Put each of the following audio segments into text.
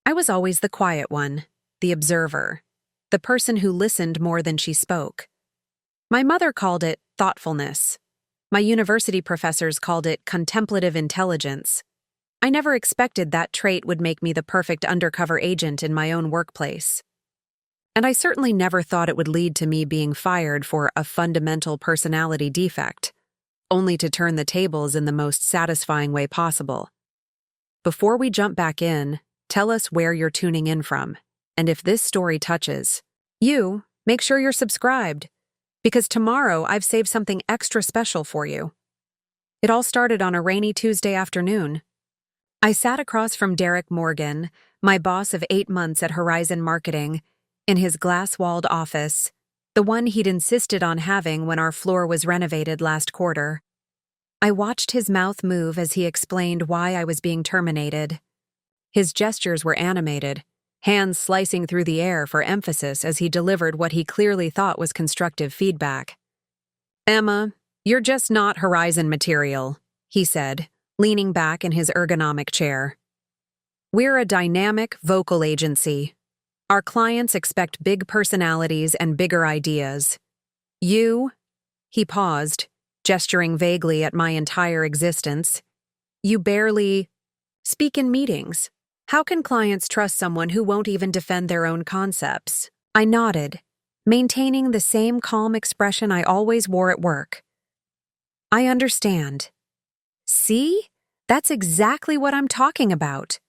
I was always the quiet one, the observer, the person who listened more than she spoke. My mother called it thoughtfulness. My university professors called it contemplative intelligence. I never expected that trait would make me the perfect undercover agent in my own workplace. And I certainly never thought it would lead to me being fired for a fundamental personality defect, only to turn the tables in the most satisfying way possible. Before we jump back in, tell us where you're tuning in from, and if this story touches you, make sure you're subscribed, because tomorrow I've saved something extra special for you. It all started on a rainy Tuesday afternoon. I sat across from Derek Morgan, my boss of 8 months at Horizon Marketing, in his glass-walled office, the one he'd insisted on having when our floor was renovated last quarter. I watched his mouth move as he explained why I was being terminated. His gestures were animated, hands slicing through the air for emphasis as he delivered what he clearly thought was constructive feedback. "Emma, you're just not Horizon material," he said, leaning back in his ergonomic chair. "We're a dynamic, vocal agency. Our clients expect big personalities and bigger ideas. You," he paused, gesturing vaguely at my entire existence, "you barely speak in meetings. How can clients trust someone who won't even defend their own concepts?" I nodded, maintaining the same calm expression I always wore at work. "I understand." "See? That's exactly what I'm talking about."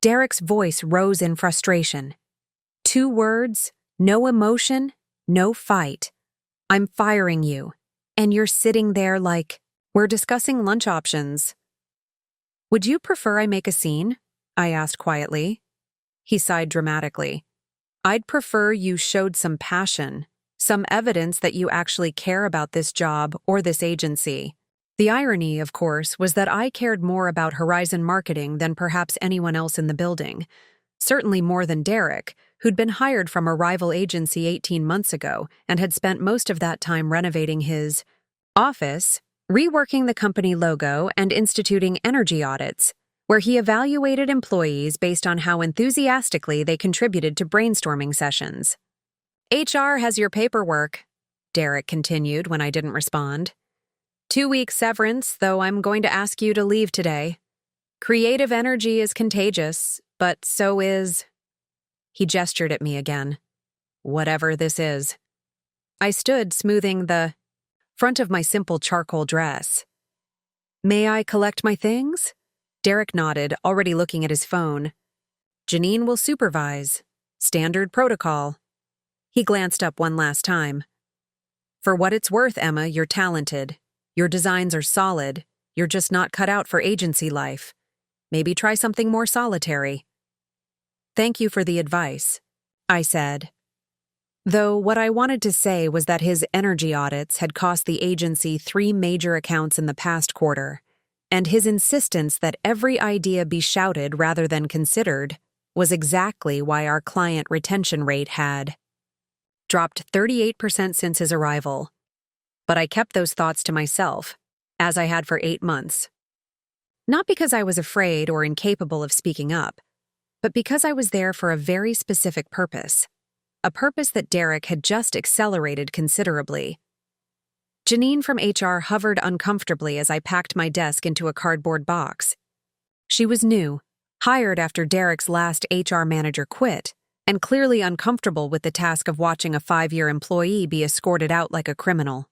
Derek's voice rose in frustration. 2 words, no emotion, no fight. "I'm firing you, and you're sitting there like, we're discussing lunch options." "Would you prefer I make a scene?" I asked quietly. He sighed dramatically. "I'd prefer you showed some passion, some evidence that you actually care about this job or this agency." The irony, of course, was that I cared more about Horizon Marketing than perhaps anyone else in the building. Certainly more than Derek, who'd been hired from a rival agency 18 months ago and had spent most of that time renovating his office, reworking the company logo, and instituting energy audits, where he evaluated employees based on how enthusiastically they contributed to brainstorming sessions. "HR has your paperwork," Derek continued when I didn't respond. 2 weeks severance, though I'm going to ask you to leave today. Creative energy is contagious, but so is..." He gestured at me again. "Whatever this is." I stood, smoothing the front of my simple charcoal dress. "May I collect my things?" Derek nodded, already looking at his phone. "Janine will supervise. Standard protocol." He glanced up one last time. "For what it's worth, Emma, you're talented. Your designs are solid. You're just not cut out for agency life. Maybe try something more solitary." "Thank you for the advice," I said. Though what I wanted to say was that his energy audits had cost the agency 3 major accounts in the past quarter, and his insistence that every idea be shouted rather than considered was exactly why our client retention rate had dropped 38% since his arrival. But I kept those thoughts to myself, as I had for 8 months. Not because I was afraid or incapable of speaking up, but because I was there for a very specific purpose, a purpose that Derek had just accelerated considerably. Janine from HR hovered uncomfortably as I packed my desk into a cardboard box. She was new, hired after Derek's last HR manager quit, and clearly uncomfortable with the task of watching a 5-year employee be escorted out like a criminal.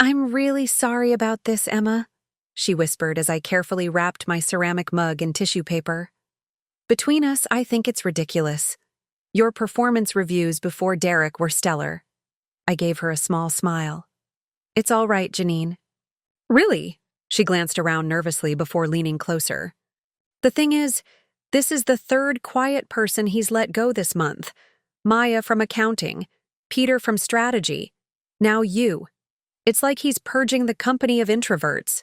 "I'm really sorry about this, Emma," she whispered as I carefully wrapped my ceramic mug in tissue paper. "Between us, I think it's ridiculous. Your performance reviews before Derek were stellar." I gave her a small smile. "It's all right, Janine." "Really?" She glanced around nervously before leaning closer. "The thing is, this is the 3rd quiet person he's let go this month. Maya from accounting, Peter from strategy, now you. It's like he's purging the company of introverts."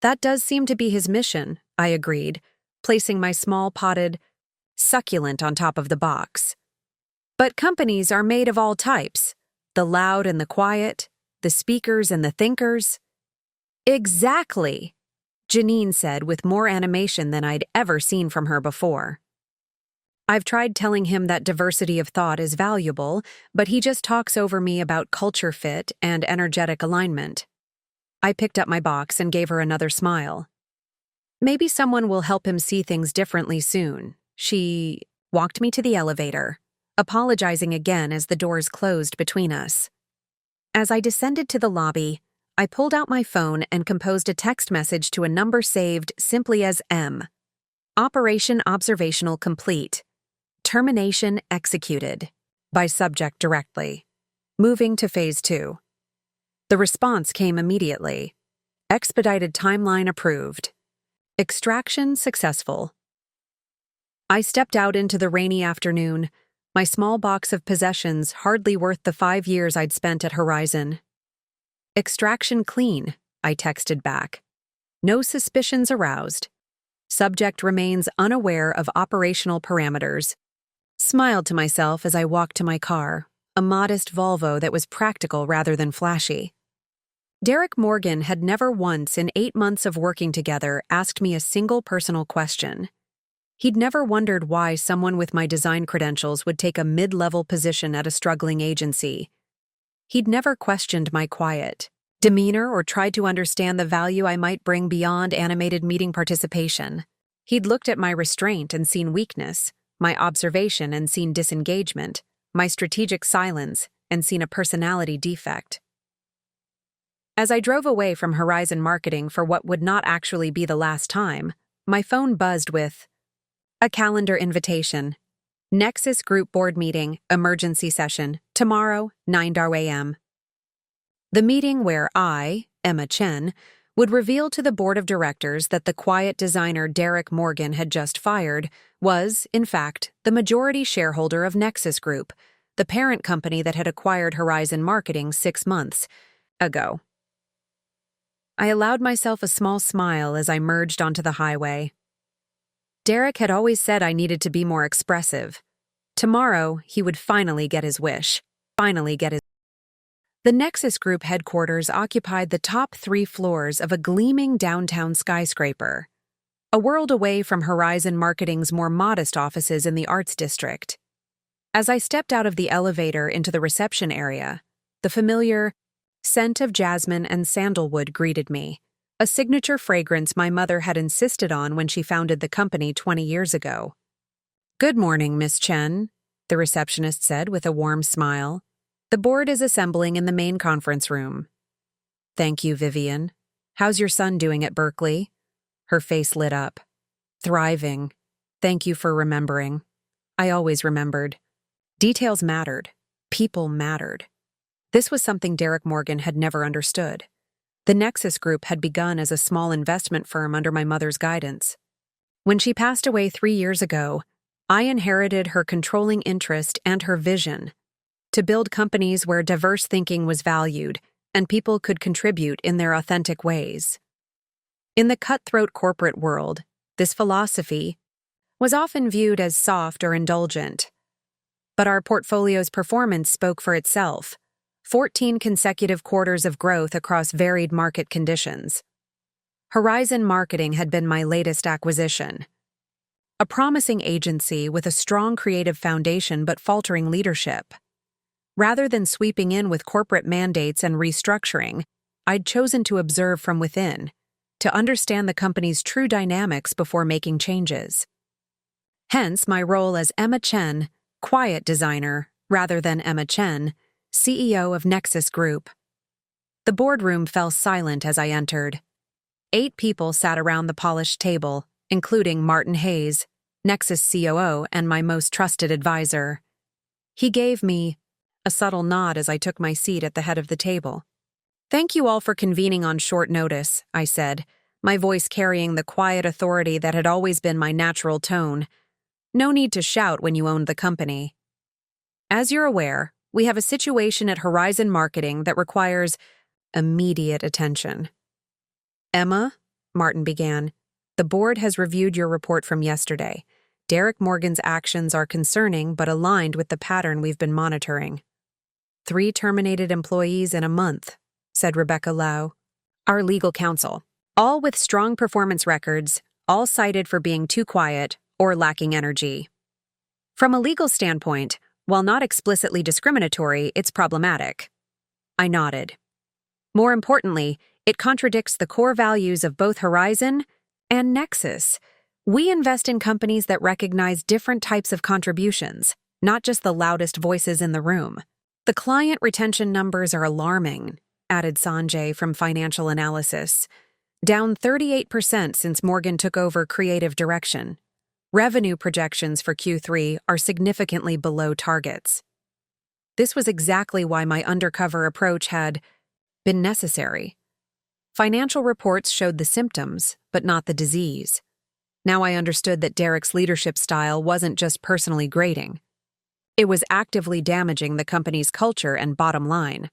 "That does seem to be his mission," I agreed, placing my small potted succulent on top of the box. "But companies are made of all types, the loud and the quiet, the speakers and the thinkers." "Exactly," Janine said with more animation than I'd ever seen from her before. I've tried telling him that diversity of thought is valuable, but he just talks over me about culture fit and energetic alignment. I picked up my box and gave her another smile. Maybe someone will help him see things differently soon. She walked me to the elevator, apologizing again as the doors closed between us. As I descended to the lobby, I pulled out my phone and composed a text message to a number saved simply as M. Operation Observational Complete. Termination executed. By subject directly. Moving to Phase 2. The response came immediately. Expedited timeline approved. Extraction successful. I stepped out into the rainy afternoon, my small box of possessions hardly worth the 5 years I'd spent at Horizon. Extraction clean, I texted back. No suspicions aroused. Subject remains unaware of operational parameters. Smiled to myself as I walked to my car, a modest Volvo that was practical rather than flashy. Derek Morgan had never once in 8 months of working together asked me a single personal question. He'd never wondered why someone with my design credentials would take a mid-level position at a struggling agency. He'd never questioned my quiet demeanor or tried to understand the value I might bring beyond animated meeting participation. He'd looked at my restraint and seen weakness, my observation and seen disengagement, my strategic silence and seen a personality defect. As I drove away from Horizon Marketing for what would not actually be the last time, my phone buzzed with a calendar invitation. Nexus Group Board Meeting, Emergency Session, tomorrow, 9 a.m. The meeting where I, Emma Chen, would reveal to the board of directors that the quiet designer Derek Morgan had just fired was, in fact, the majority shareholder of Nexus Group, the parent company that had acquired Horizon Marketing 6 months ago. I allowed myself a small smile as I merged onto the highway. Derek had always said I needed to be more expressive. Tomorrow, he would finally get his wish. The Nexus Group headquarters occupied the top 3 floors of a gleaming downtown skyscraper, a world away from Horizon Marketing's more modest offices in the Arts District. As I stepped out of the elevator into the reception area, the familiar scent of jasmine and sandalwood greeted me, a signature fragrance my mother had insisted on when she founded the company 20 years ago. "Good morning, Miss Chen," the receptionist said with a warm smile. "The board is assembling in the main conference room." "Thank you, Vivian. How's your son doing at Berkeley?" Her face lit up. "Thriving. Thank you for remembering." I always remembered. Details mattered. People mattered. This was something Derek Morgan had never understood. The Nexus Group had begun as a small investment firm under my mother's guidance. When she passed away 3 years ago, I inherited her controlling interest and her vision to build companies where diverse thinking was valued and people could contribute in their authentic ways. In the cutthroat corporate world, this philosophy was often viewed as soft or indulgent. But our portfolio's performance spoke for itself. 14 consecutive quarters of growth across varied market conditions. Horizon Marketing had been my latest acquisition. A promising agency with a strong creative foundation but faltering leadership. Rather than sweeping in with corporate mandates and restructuring, I'd chosen to observe from within, to understand the company's true dynamics before making changes. Hence my role as Emma Chen, quiet designer, rather than Emma Chen, CEO of Nexus Group. The boardroom fell silent as I entered. 8 people sat around the polished table, including Martin Hayes, Nexus COO and my most trusted advisor. He gave me a subtle nod as I took my seat at the head of the table. "Thank you all for convening on short notice," I said, my voice carrying the quiet authority that had always been my natural tone. "No need to shout when you own the company. As you're aware, we have a situation at Horizon Marketing that requires immediate attention." "Emma," Martin began, "the board has reviewed your report from yesterday. Derek Morgan's actions are concerning but aligned with the pattern we've been monitoring." 3 terminated employees in a month, said Rebecca Lau, our legal counsel, all with strong performance records, all cited for being too quiet or lacking energy. From a legal standpoint, while not explicitly discriminatory, it's problematic. I nodded. More importantly, it contradicts the core values of both Horizon and Nexus. We invest in companies that recognize different types of contributions, not just the loudest voices in the room. The client retention numbers are alarming, added Sanjay from Financial Analysis. Down 38% since Morgan took over creative direction. Revenue projections for Q3 are significantly below targets. This was exactly why my undercover approach had been necessary. Financial reports showed the symptoms, but not the disease. Now I understood that Derek's leadership style wasn't just personally grating. It was actively damaging the company's culture and bottom line.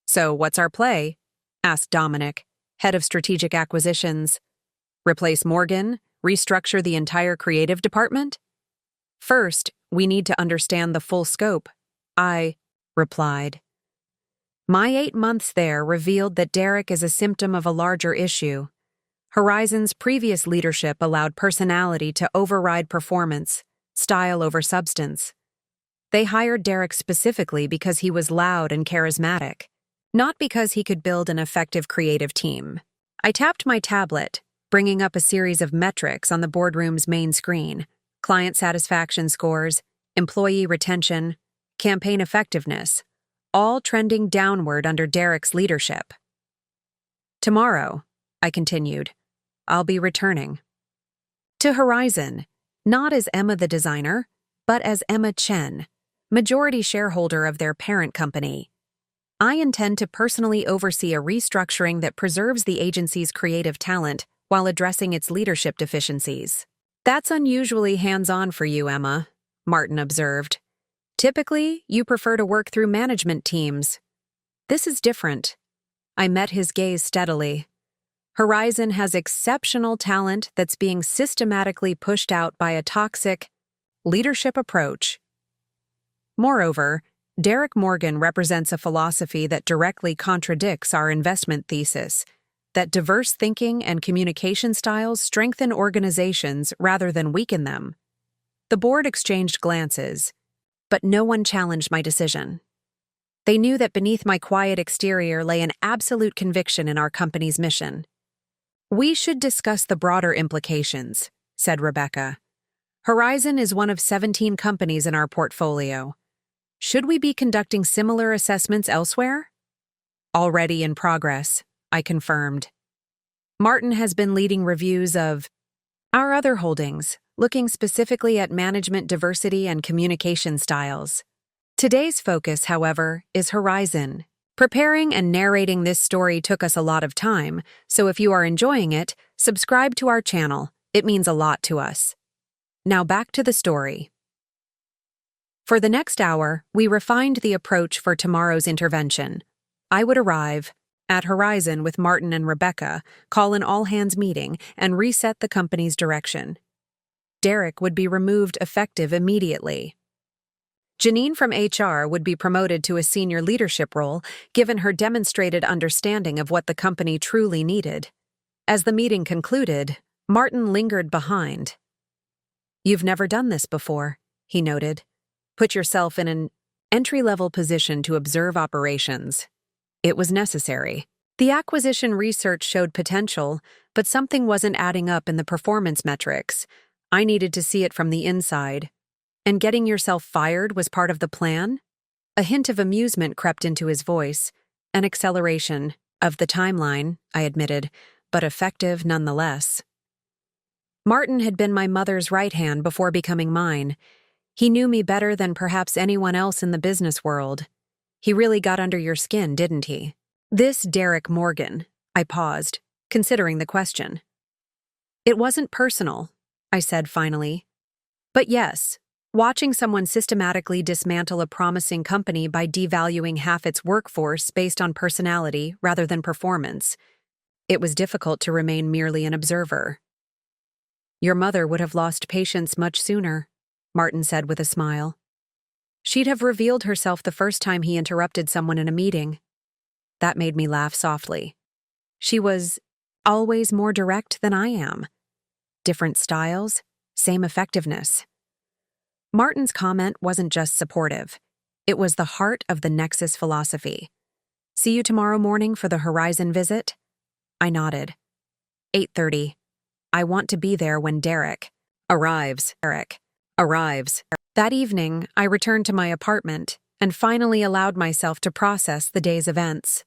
"So what's our play?" asked Dominic, head of strategic acquisitions. "Replace Morgan? Restructure the entire creative department?" "First, we need to understand the full scope," I replied. My 8 months there revealed that Derek is a symptom of a larger issue. Horizon's previous leadership allowed personality to override performance, style over substance. They hired Derek specifically because he was loud and charismatic, not because he could build an effective creative team. I tapped my tablet, bringing up a series of metrics on the boardroom's main screen: client satisfaction scores, employee retention, campaign effectiveness, all trending downward under Derek's leadership. "Tomorrow," I continued, "I'll be returning to Horizon, not as Emma the designer, but as Emma Chen, majority shareholder of their parent company. I intend to personally oversee a restructuring that preserves the agency's creative talent while addressing its leadership deficiencies." "That's unusually hands-on for you, Emma," Martin observed. "Typically, you prefer to work through management teams. This is different." I met his gaze steadily. Horizon has exceptional talent that's being systematically pushed out by a toxic leadership approach. Moreover, Derek Morgan represents a philosophy that directly contradicts our investment thesis, that diverse thinking and communication styles strengthen organizations rather than weaken them. The board exchanged glances, but no one challenged my decision. They knew that beneath my quiet exterior lay an absolute conviction in our company's mission. "We should discuss the broader implications," said Rebecca. "Horizon is one of 17 companies in our portfolio. Should we be conducting similar assessments elsewhere?" "Already in progress," I confirmed. Martin has been leading reviews of our other holdings, looking specifically at management diversity and communication styles. Today's focus, however, is Horizon. Preparing and narrating this story took us a lot of time, so if you are enjoying it, subscribe to our channel. It means a lot to us. Now back to the story. For the next hour, we refined the approach for tomorrow's intervention. I would arrive at Horizon with Martin and Rebecca, call an all-hands meeting, and reset the company's direction. Derek would be removed effective immediately. Janine from HR would be promoted to a senior leadership role, given her demonstrated understanding of what the company truly needed. As the meeting concluded, Martin lingered behind. "You've never done this before," he noted. "Put yourself in an entry-level position to observe operations." It was necessary. The acquisition research showed potential, but something wasn't adding up in the performance metrics. I needed to see it from the inside. "And getting yourself fired was part of the plan?" A hint of amusement crept into his voice. "An acceleration of the timeline," I admitted, "but effective nonetheless." Martin had been my mother's right hand before becoming mine. He knew me better than perhaps anyone else in the business world. He really got under your skin, didn't he? "This Derek Morgan," I paused, considering the question. "It wasn't personal," I said finally. "But yes, watching someone systematically dismantle a promising company by devaluing half its workforce based on personality rather than performance, it was difficult to remain merely an observer." "Your mother would have lost patience much sooner," Martin said with a smile. "She'd have revealed herself the first time he interrupted someone in a meeting." That made me laugh softly. "She was always more direct than I am. Different styles, same effectiveness." Martin's comment wasn't just supportive. It was the heart of the Nexus philosophy. See you tomorrow morning for the Horizon visit? I nodded. 8:30. I want to be there when Derek arrives. That evening, I returned to my apartment and finally allowed myself to process the day's events.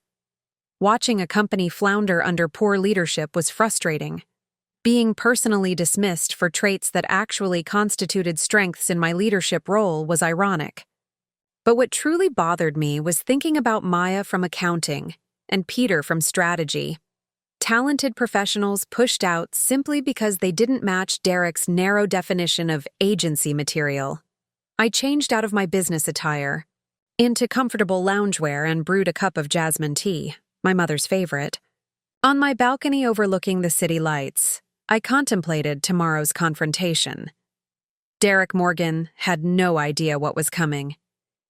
Watching a company flounder under poor leadership was frustrating. Being personally dismissed for traits that actually constituted strengths in my leadership role was ironic. But what truly bothered me was thinking about Maya from accounting and Peter from strategy. Talented professionals pushed out simply because they didn't match Derek's narrow definition of agency material. I changed out of my business attire into comfortable loungewear and brewed a cup of jasmine tea, my mother's favorite. On my balcony overlooking the city lights, I contemplated tomorrow's confrontation. Derek Morgan had no idea what was coming.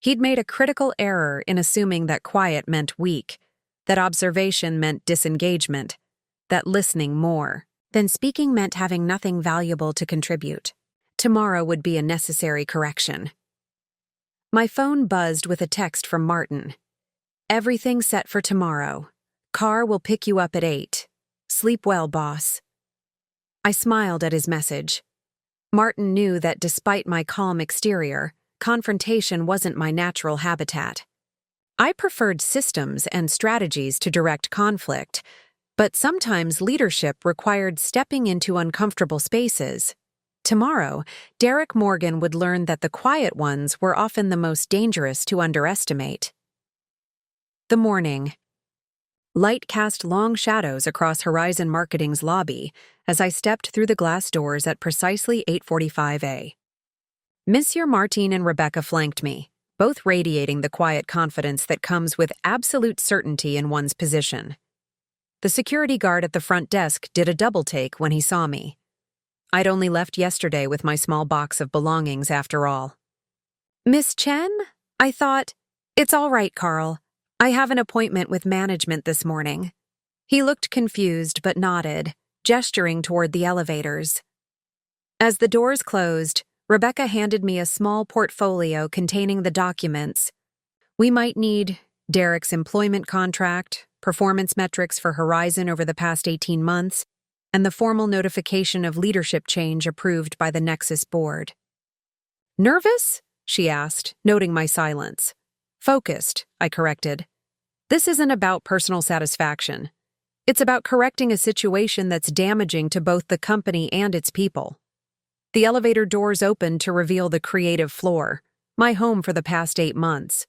He'd made a critical error in assuming that quiet meant weak, that observation meant disengagement, that listening more than speaking meant having nothing valuable to contribute. Tomorrow would be a necessary correction. My phone buzzed with a text from Martin. Everything set for tomorrow. Car will pick you up at 8. Sleep well, boss. I smiled at his message. Martin knew that despite my calm exterior, confrontation wasn't my natural habitat. I preferred systems and strategies to direct conflict, but sometimes leadership required stepping into uncomfortable spaces. Tomorrow, Derek Morgan would learn that the quiet ones were often the most dangerous to underestimate. The morning. Light cast long shadows across Horizon Marketing's lobby as I stepped through the glass doors at precisely 8:45 a.m. Monsieur Martin and Rebecca flanked me, both radiating the quiet confidence that comes with absolute certainty in one's position. The security guard at the front desk did a double-take when he saw me. I'd only left yesterday with my small box of belongings after all. Miss Chen? I thought, it's all right, Carl. I have an appointment with management this morning. He looked confused but nodded, gesturing toward the elevators. As the doors closed, Rebecca handed me a small portfolio containing the documents. We might need Derek's employment contract, performance metrics for Horizon over the past 18 months, and the formal notification of leadership change approved by the Nexus board. Nervous? She asked, noting my silence. Focused, I corrected. This isn't about personal satisfaction. It's about correcting a situation that's damaging to both the company and its people. The elevator doors opened to reveal the creative floor, my home for the past 8 months.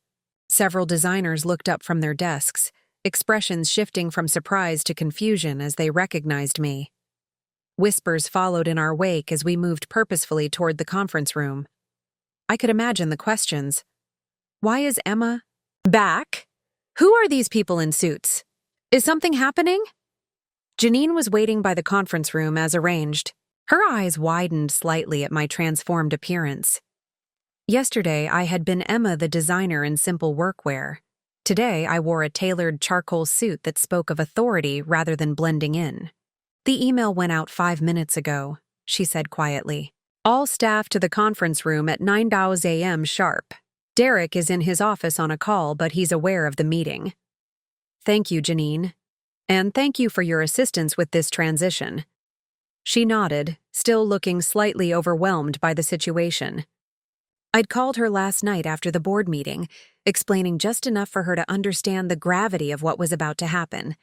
Several designers looked up from their desks, expressions shifting from surprise to confusion as they recognized me. Whispers followed in our wake as we moved purposefully toward the conference room. I could imagine the questions. Why is Emma back? Who are these people in suits? Is something happening? Janine was waiting by the conference room as arranged. Her eyes widened slightly at my transformed appearance. Yesterday, I had been Emma the designer in simple workwear. Today, I wore a tailored charcoal suit that spoke of authority rather than blending in. The email went out 5 minutes ago, she said quietly. All staff to the conference room at 9 a.m. sharp. Derek is in his office on a call, but he's aware of the meeting. Thank you, Janine. And thank you for your assistance with this transition. She nodded, still looking slightly overwhelmed by the situation. I'd called her last night after the board meeting, explaining just enough for her to understand the gravity of what was about to happen.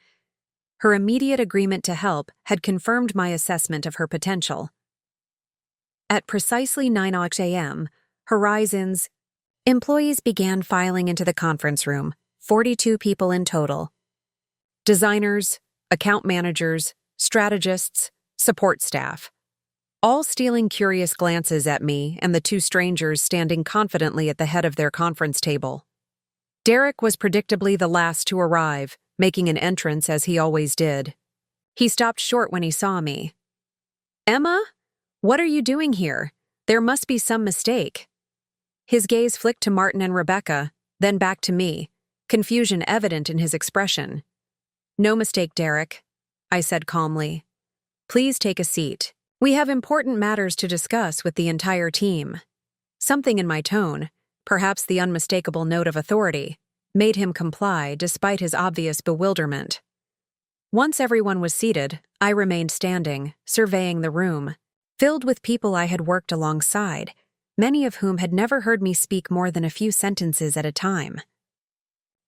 Her immediate agreement to help had confirmed my assessment of her potential. At precisely 9 a.m., Horizon's employees began filing into the conference room, 42 people in total. Designers, account managers, strategists, support staff, all stealing curious glances at me and the 2 strangers standing confidently at the head of their conference table. Derek was predictably the last to arrive, making an entrance as he always did. He stopped short when he saw me. Emma? What are you doing here? There must be some mistake. His gaze flicked to Martin and Rebecca, then back to me, confusion evident in his expression. No mistake, Derek, I said calmly. Please take a seat. We have important matters to discuss with the entire team. Something in my tone, perhaps the unmistakable note of authority, made him comply despite his obvious bewilderment. Once everyone was seated, I remained standing, surveying the room, filled with people I had worked alongside, many of whom had never heard me speak more than a few sentences at a time.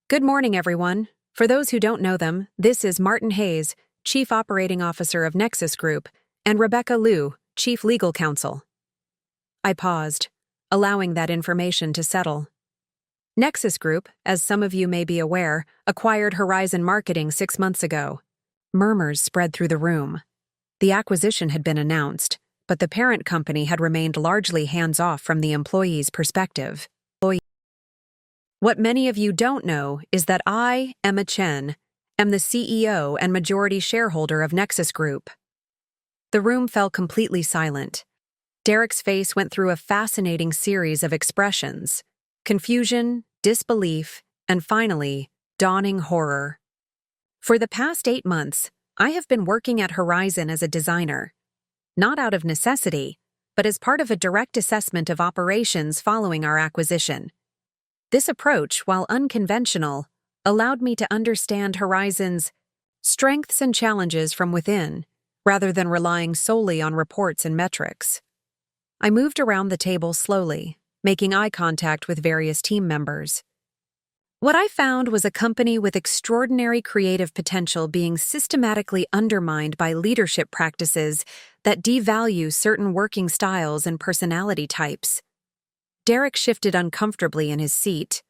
Good morning, everyone. For those who don't know them, this is Martin Hayes, Chief Operating Officer of Nexus Group, and Rebecca Liu, Chief Legal Counsel. I paused, allowing that information to settle. Nexus Group, as some of you may be aware, acquired Horizon Marketing 6 months ago. Murmurs spread through the room. The acquisition had been announced, but the parent company had remained largely hands-off from the employee's perspective. What many of you don't know is that I, Emma Chen, am the CEO and majority shareholder of Nexus Group. The room fell completely silent. Derek's face went through a fascinating series of expressions: confusion, disbelief, and finally, dawning horror. For the past 8 months, I have been working at Horizon as a designer. Not out of necessity, but as part of a direct assessment of operations following our acquisition. This approach, while unconventional, allowed me to understand Horizon's strengths and challenges from within, rather than relying solely on reports and metrics. I moved around the table slowly, making eye contact with various team members. What I found was a company with extraordinary creative potential being systematically undermined by leadership practices that devalue certain working styles and personality types. Derek shifted uncomfortably in his seat.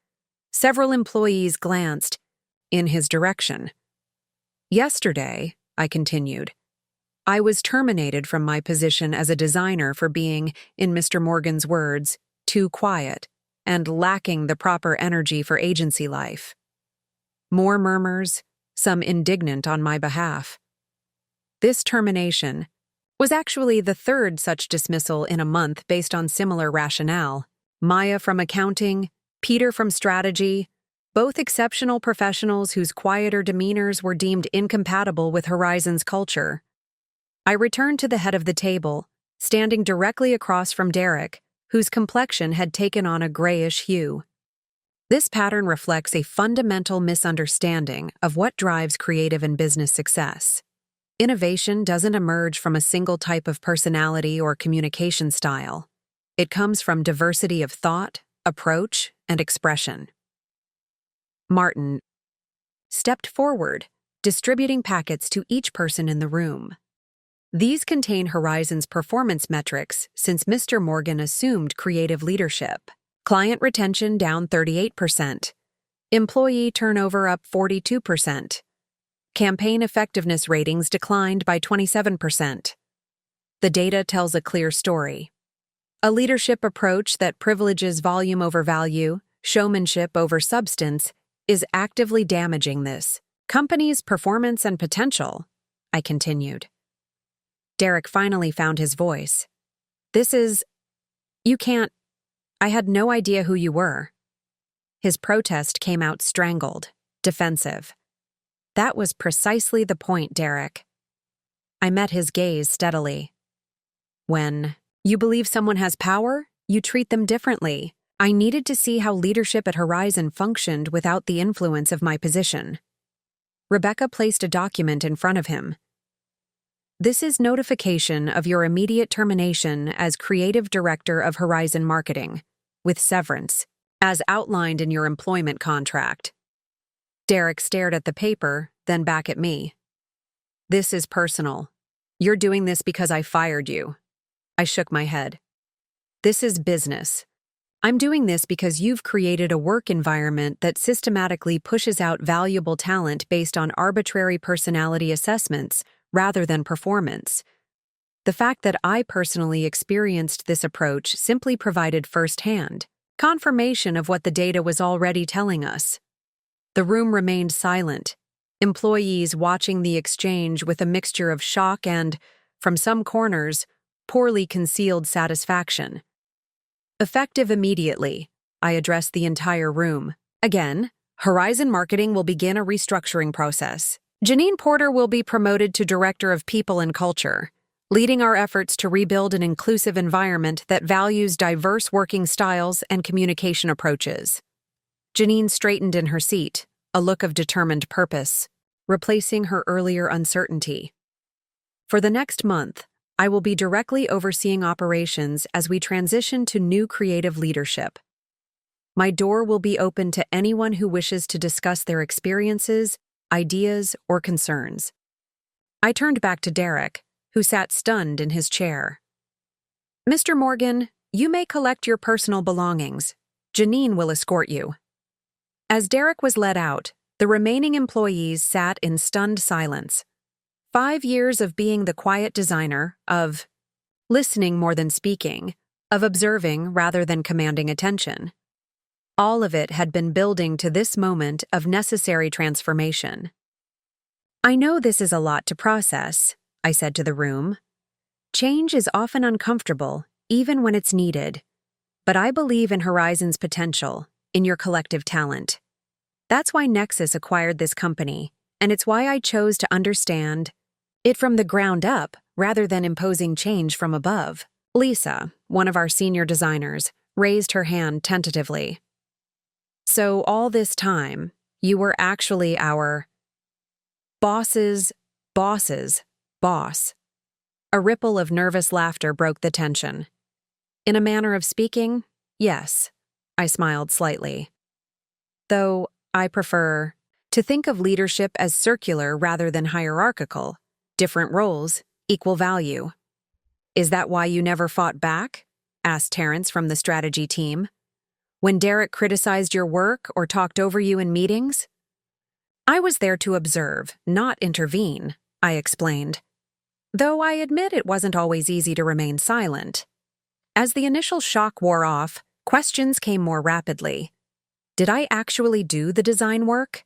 Several employees glanced in his direction. Yesterday, I continued, I was terminated from my position as a designer for being, in Mr. Morgan's words, too quiet and lacking the proper energy for agency life. More murmurs, some indignant on my behalf. This termination was actually the third such dismissal in a month based on similar rationale. Maya from accounting, Peter from strategy, both exceptional professionals whose quieter demeanors were deemed incompatible with Horizon's culture. I returned to the head of the table, standing directly across from Derek, whose complexion had taken on a grayish hue. This pattern reflects a fundamental misunderstanding of what drives creative and business success. Innovation doesn't emerge from a single type of personality or communication style. It comes from diversity of thought, approach, and expression. Martin stepped forward, distributing packets to each person in the room. These contain Horizon's performance metrics since Mr. Morgan assumed creative leadership. Client retention down 38%. Employee turnover up 42%. Campaign effectiveness ratings declined by 27%. The data tells a clear story. A leadership approach that privileges volume over value, showmanship over substance, is actively damaging this company's performance and potential, I continued. Derek finally found his voice. You can't. I had no idea who you were. His protest came out strangled, defensive. That was precisely the point, Derek. I met his gaze steadily. When you believe someone has power, you treat them differently. I needed to see how leadership at Horizon functioned without the influence of my position. Rebecca placed a document in front of him. This is notification of your immediate termination as Creative Director of Horizon Marketing, with severance, as outlined in your employment contract. Derek stared at the paper, then back at me. This is personal. You're doing this because I fired you. I shook my head. This is business. I'm doing this because you've created a work environment that systematically pushes out valuable talent based on arbitrary personality assessments rather than performance. The fact that I personally experienced this approach simply provided firsthand confirmation of what the data was already telling us. The room remained silent, employees watching the exchange with a mixture of shock and, from some corners, poorly concealed satisfaction. Effective immediately, I addressed the entire room. Again, Horizon Marketing will begin a restructuring process. Janine Porter will be promoted to Director of People and Culture. leading our efforts to rebuild an inclusive environment that values diverse working styles and communication approaches. Janine straightened in her seat, a look of determined purpose, replacing her earlier uncertainty. For the next month, I will be directly overseeing operations as we transition to new creative leadership. My door will be open to anyone who wishes to discuss their experiences, ideas, or concerns. I turned back to Derek, who sat stunned in his chair. Mr. Morgan, you may collect your personal belongings. Janine will escort you. As Derek was led out, the remaining employees sat in stunned silence. 5 years of being the quiet designer, of listening more than speaking, of observing rather than commanding attention. All of it had been building to this moment of necessary transformation. I know this is a lot to process, I said to the room. Change is often uncomfortable, even when it's needed. But I believe in Horizon's potential, in your collective talent. That's why Nexus acquired this company, and it's why I chose to understand it from the ground up rather than imposing change from above. Lisa, one of our senior designers, raised her hand tentatively. So all this time, you were actually our boss's boss. A ripple of nervous laughter broke the tension. In a manner of speaking, yes, I smiled slightly. Though I prefer to think of leadership as circular rather than hierarchical. Different roles, equal value. Is that why you never fought back? Asked Terrence from the strategy team. When Derek criticized your work or talked over you in meetings? I was there to observe, not intervene, I explained. Though I admit it wasn't always easy to remain silent. As the initial shock wore off, questions came more rapidly. Did I actually do the design work?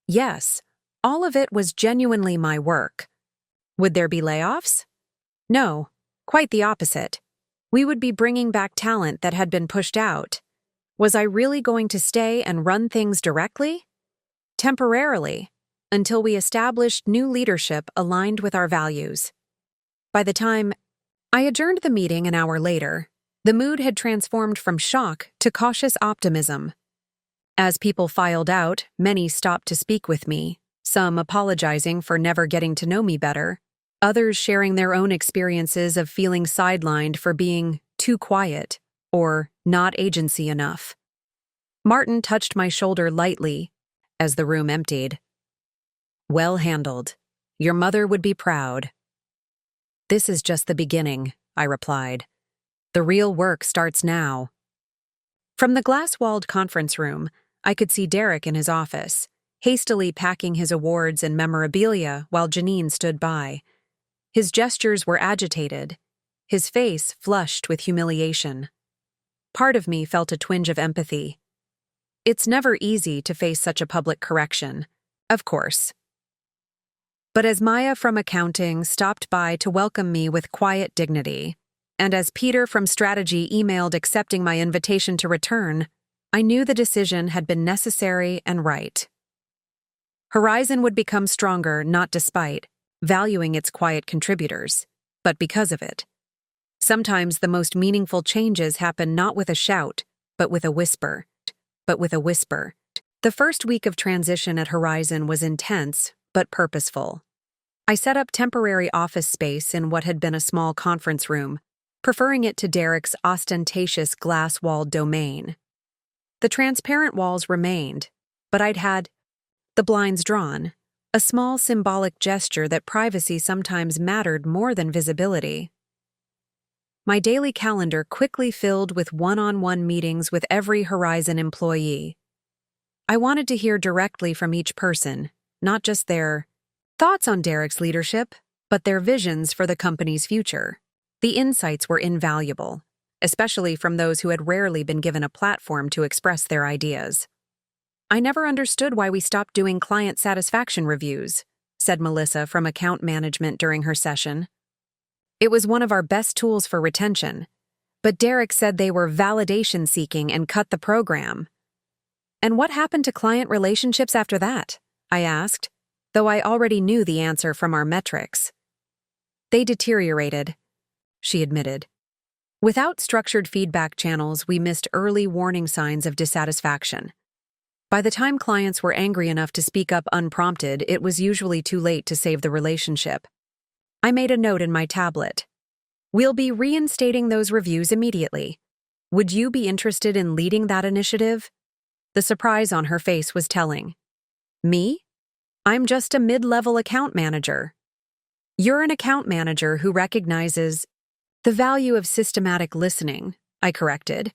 Yes, all of it was genuinely my work. Would there be layoffs? No, quite the opposite. We would be bringing back talent that had been pushed out. Was I really going to stay and run things directly? Temporarily, until we established new leadership aligned with our values. By the time I adjourned the meeting an hour later, the mood had transformed from shock to cautious optimism. As people filed out, many stopped to speak with me, some apologizing for never getting to know me better, others sharing their own experiences of feeling sidelined for being too quiet or not agency enough. Martin touched my shoulder lightly as the room emptied. Well handled. Your mother would be proud. This is just the beginning, I replied. The real work starts now. From the glass-walled conference room, I could see Derek in his office, hastily packing his awards and memorabilia while Janine stood by. His gestures were agitated, his face flushed with humiliation. Part of me felt a twinge of empathy. It's never easy to face such a public correction, of course. But as Maya from accounting stopped by to welcome me with quiet dignity, and as Peter from strategy emailed accepting my invitation to return, I knew the decision had been necessary and right. Horizon would become stronger not despite valuing its quiet contributors, but because of it. Sometimes the most meaningful changes happen not with a shout, but with a whisper. The first week of transition at Horizon was intense, but purposeful. I set up temporary office space in what had been a small conference room, preferring it to Derek's ostentatious glass-walled domain. The transparent walls remained, but I'd had the blinds drawn, a small symbolic gesture that privacy sometimes mattered more than visibility. My daily calendar quickly filled with one-on-one meetings with every Horizon employee. I wanted to hear directly from each person, not just their thoughts on Derek's leadership, but their visions for the company's future. The insights were invaluable, especially from those who had rarely been given a platform to express their ideas. I never understood why we stopped doing client satisfaction reviews, said Melissa from account management during her session. It was one of our best tools for retention, but Derek said they were validation-seeking and cut the program. And what happened to client relationships after that? I asked, though I already knew the answer from our metrics. They deteriorated, she admitted. Without structured feedback channels, we missed early warning signs of dissatisfaction. By the time clients were angry enough to speak up unprompted, it was usually too late to save the relationship. I made a note in my tablet. We'll be reinstating those reviews immediately. Would you be interested in leading that initiative? The surprise on her face was telling. Me? I'm just a mid-level account manager. You're an account manager who recognizes the value of systematic listening, I corrected.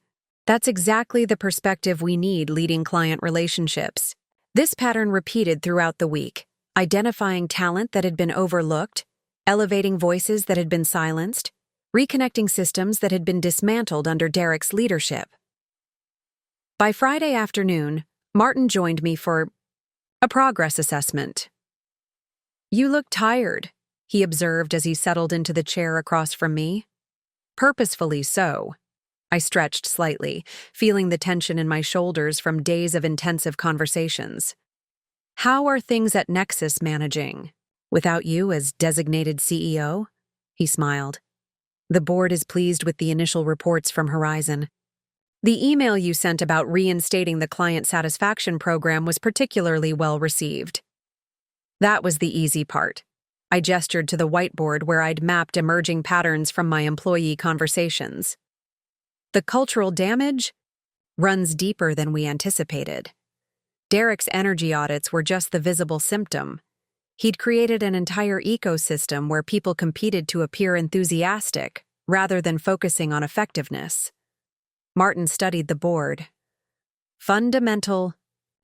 That's exactly the perspective we need leading client relationships. This pattern repeated throughout the week, identifying talent that had been overlooked, elevating voices that had been silenced, reconnecting systems that had been dismantled under Derek's leadership. By Friday afternoon, Martin joined me for a progress assessment. You look tired, he observed as he settled into the chair across from me. Purposefully so. I stretched slightly, feeling the tension in my shoulders from days of intensive conversations. How are things at Nexus managing? Without you as designated CEO? He smiled. The board is pleased with the initial reports from Horizon. The email you sent about reinstating the client satisfaction program was particularly well received. That was the easy part. I gestured to the whiteboard where I'd mapped emerging patterns from my employee conversations. The cultural damage runs deeper than we anticipated. Derek's energy audits were just the visible symptom. He'd created an entire ecosystem where people competed to appear enthusiastic rather than focusing on effectiveness. Martin studied the board. Fundamental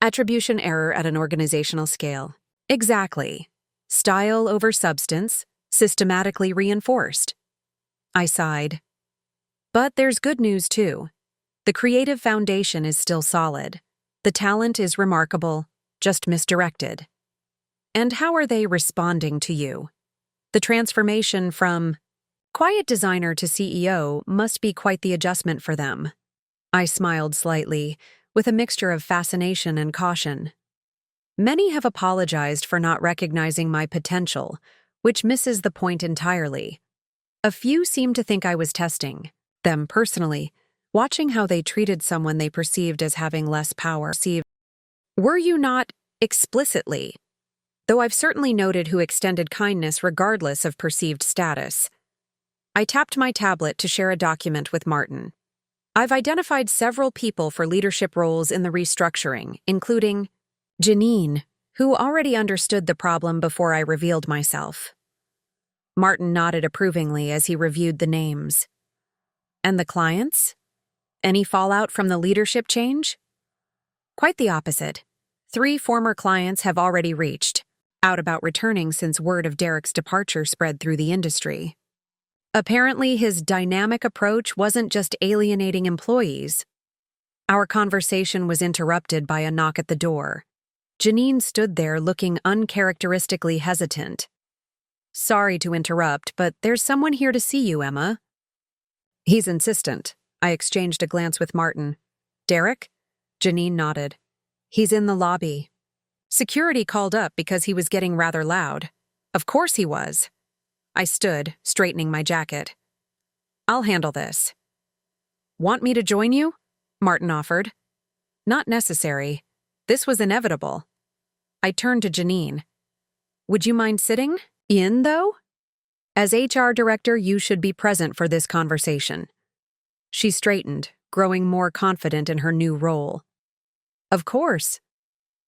attribution error at an organizational scale. Exactly. Style over substance, systematically reinforced. I sighed. But there's good news too. The creative foundation is still solid. The talent is remarkable, just misdirected. And how are they responding to you? The transformation from quiet designer to CEO must be quite the adjustment for them. I smiled slightly, with a mixture of fascination and caution. Many have apologized for not recognizing my potential, which misses the point entirely. A few seem to think I was testing them personally, watching how they treated someone they perceived as having less power. Were you not explicitly? Though I've certainly noted who extended kindness regardless of perceived status. I tapped my tablet to share a document with Martin. I've identified several people for leadership roles in the restructuring, including Janine, who already understood the problem before I revealed myself. Martin nodded approvingly as he reviewed the names. And the clients? Any fallout from the leadership change? Quite the opposite. 3 former clients have already reached out about returning since word of Derek's departure spread through the industry. Apparently, his dynamic approach wasn't just alienating employees. Our conversation was interrupted by a knock at the door. Janine stood there looking uncharacteristically hesitant. Sorry to interrupt, but there's someone here to see you, Emma. He's insistent. I exchanged a glance with Martin. Derek? Janine nodded. He's in the lobby. Security called up because he was getting rather loud. Of course he was. I stood, straightening my jacket. I'll handle this. Want me to join you? Martin offered. Not necessary. This was inevitable. I turned to Janine. Would you mind sitting in, though? As HR director, you should be present for this conversation. She straightened, growing more confident in her new role. Of course.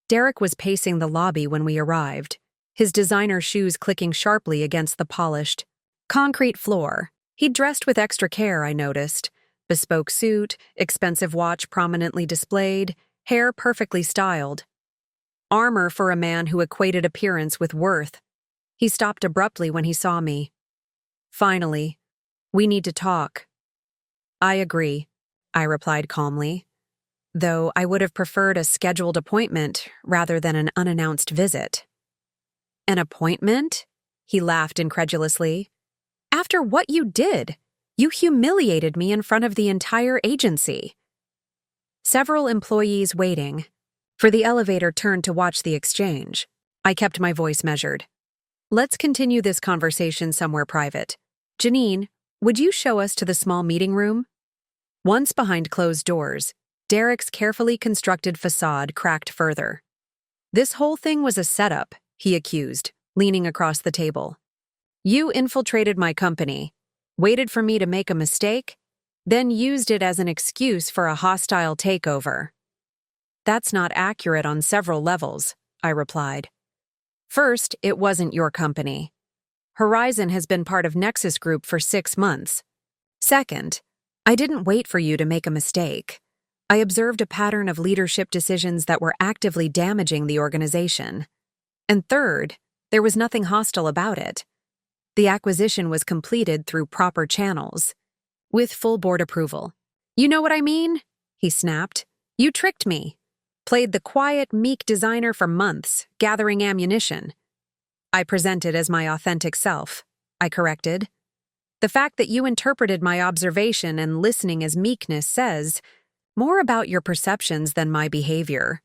Derek was pacing the lobby when we arrived, his designer shoes clicking sharply against the polished concrete floor. He'd dressed with extra care, I noticed. Bespoke suit, expensive watch prominently displayed, hair perfectly styled. Armor for a man who equated appearance with worth. He stopped abruptly when he saw me. Finally, we need to talk. I agree, I replied calmly, though I would have preferred a scheduled appointment rather than an unannounced visit. An appointment? He laughed incredulously. After what you did, you humiliated me in front of the entire agency. Several employees waiting for the elevator turned to watch the exchange. I kept my voice measured. Let's continue this conversation somewhere private. Janine, would you show us to the small meeting room? Once behind closed doors, Derek's carefully constructed facade cracked further. This whole thing was a setup, he accused, leaning across the table. You infiltrated my company, waited for me to make a mistake, then used it as an excuse for a hostile takeover. That's not accurate on several levels, I replied. First, it wasn't your company. Horizon has been part of Nexus Group for 6 months. Second, I didn't wait for you to make a mistake. I observed a pattern of leadership decisions that were actively damaging the organization. And third, there was nothing hostile about it. The acquisition was completed through proper channels, with full board approval. You know what I mean? He snapped. You tricked me. Played the quiet, meek designer for months, gathering ammunition. I presented as my authentic self, I corrected. The fact that you interpreted my observation and listening as meekness says more about your perceptions than my behavior.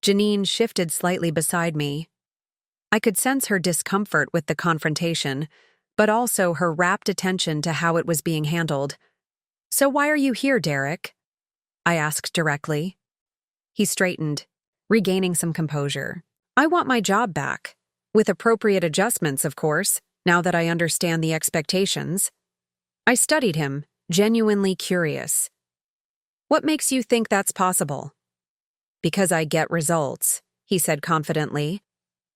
Janine shifted slightly beside me. I could sense her discomfort with the confrontation, but also her rapt attention to how it was being handled. So why are you here, Derek? I asked directly. He straightened, regaining some composure. I want my job back. With appropriate adjustments, of course, now that I understand the expectations. I studied him, genuinely curious. What makes you think that's possible? Because I get results, he said confidently.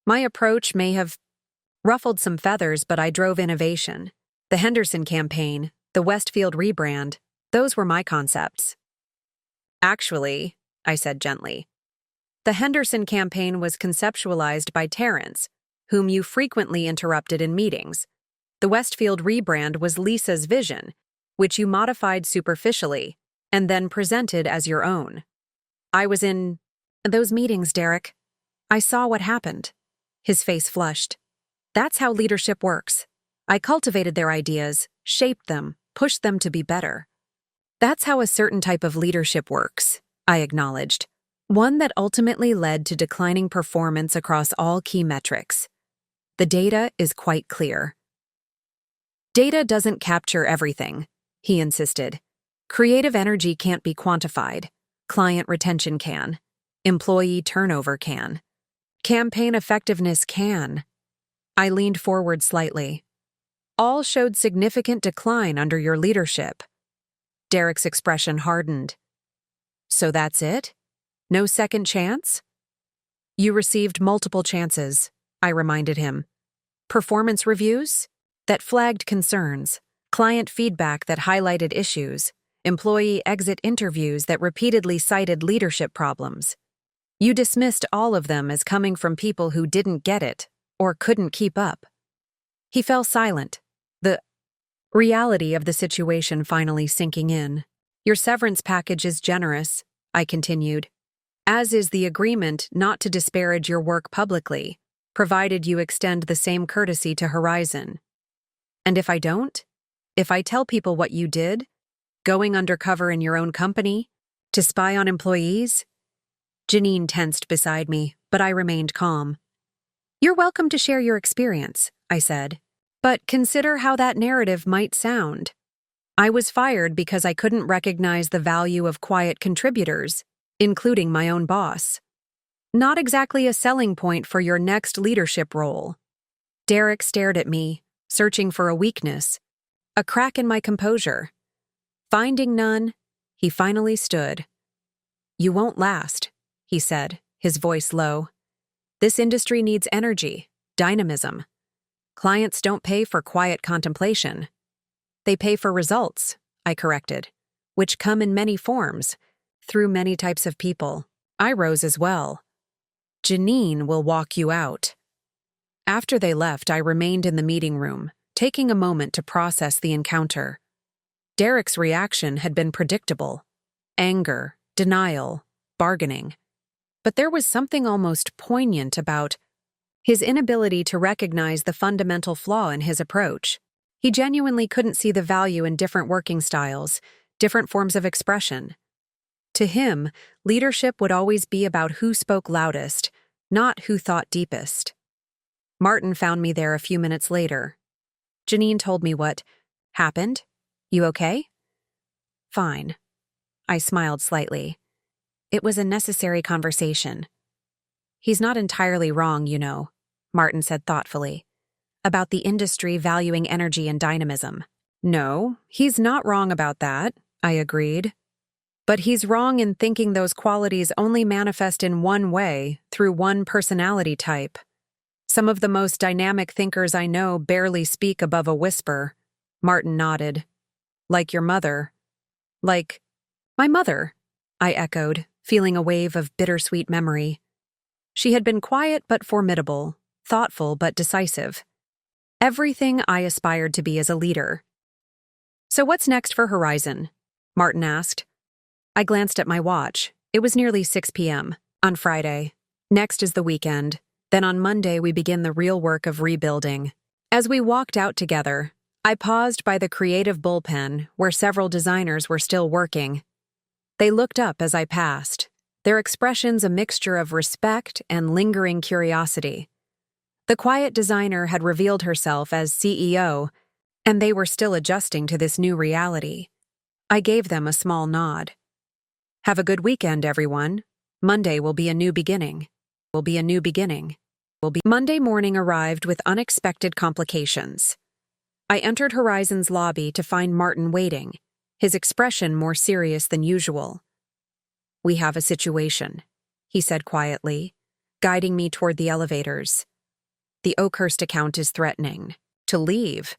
My approach may have ruffled some feathers, but I drove innovation. The Henderson campaign, the Westfield rebrand, those were my concepts. Actually, I said gently, the Henderson campaign was conceptualized by Terrence, whom you frequently interrupted in meetings. The Westfield rebrand was Lisa's vision, which you modified superficially and then presented as your own. I was in those meetings, Derek. I saw what happened. His face flushed. That's how leadership works. I cultivated their ideas, shaped them, pushed them to be better. That's how a certain type of leadership works, I acknowledged. One that ultimately led to declining performance across all key metrics. The data is quite clear. Data doesn't capture everything, he insisted. Creative energy can't be quantified. Client retention can. Employee turnover can. Campaign effectiveness can. I leaned forward slightly. All showed significant decline under your leadership. Derek's expression hardened. So that's it? No second chance? You received multiple chances, I reminded him. Performance reviews that flagged concerns, client feedback that highlighted issues, employee exit interviews that repeatedly cited leadership problems. You dismissed all of them as coming from people who didn't get it or couldn't keep up. He fell silent, the reality of the situation finally sinking in. Your severance package is generous, I continued, as is the agreement not to disparage your work publicly, provided you extend the same courtesy to Horizon. And if I don't? If I tell people what you did, going undercover in your own company, to spy on employees? Janine tensed beside me, but I remained calm. You're welcome to share your experience, I said, but consider how that narrative might sound. I was fired because I couldn't recognize the value of quiet contributors, including my own boss. Not exactly a selling point for your next leadership role. Derek stared at me, searching for a weakness, a crack in my composure. Finding none, he finally stood. You won't last, he said, his voice low. This industry needs energy, dynamism. Clients don't pay for quiet contemplation. They pay for results, I corrected, which come in many forms, through many types of people. I rose as well. Janine will walk you out. After they left, I remained in the meeting room, taking a moment to process the encounter. Derek's reaction had been predictable. Anger, denial, bargaining. But there was something almost poignant about his inability to recognize the fundamental flaw in his approach. He genuinely couldn't see the value in different working styles, different forms of expression. To him, leadership would always be about who spoke loudest, not who thought deepest. Martin found me there a few minutes later. Janine told me what happened. You okay? Fine. I smiled slightly. It was a necessary conversation. He's not entirely wrong, you know, Martin said thoughtfully, about the industry valuing energy and dynamism. No, he's not wrong about that, I agreed. But he's wrong in thinking those qualities only manifest in one way, through one personality type. Some of the most dynamic thinkers I know barely speak above a whisper. Martin nodded. Like your mother. Like, my mother, I echoed, feeling a wave of bittersweet memory. She had been quiet but formidable, thoughtful but decisive. Everything I aspired to be as a leader. So what's next for Horizon? Martin asked. I glanced at my watch. It was nearly 6 p.m. on Friday. Next is the weekend. Then on Monday we begin the real work of rebuilding. As we walked out together, I paused by the creative bullpen where several designers were still working. They looked up as I passed, their expressions a mixture of respect and lingering curiosity. The quiet designer had revealed herself as CEO, and they were still adjusting to this new reality. I gave them a small nod. Have a good weekend, everyone. Monday will be a new beginning. Monday morning arrived with unexpected complications. I entered Horizon's lobby to find Martin waiting, his expression more serious than usual. We have a situation, he said quietly, guiding me toward the elevators. The Oakhurst account is threatening to leave.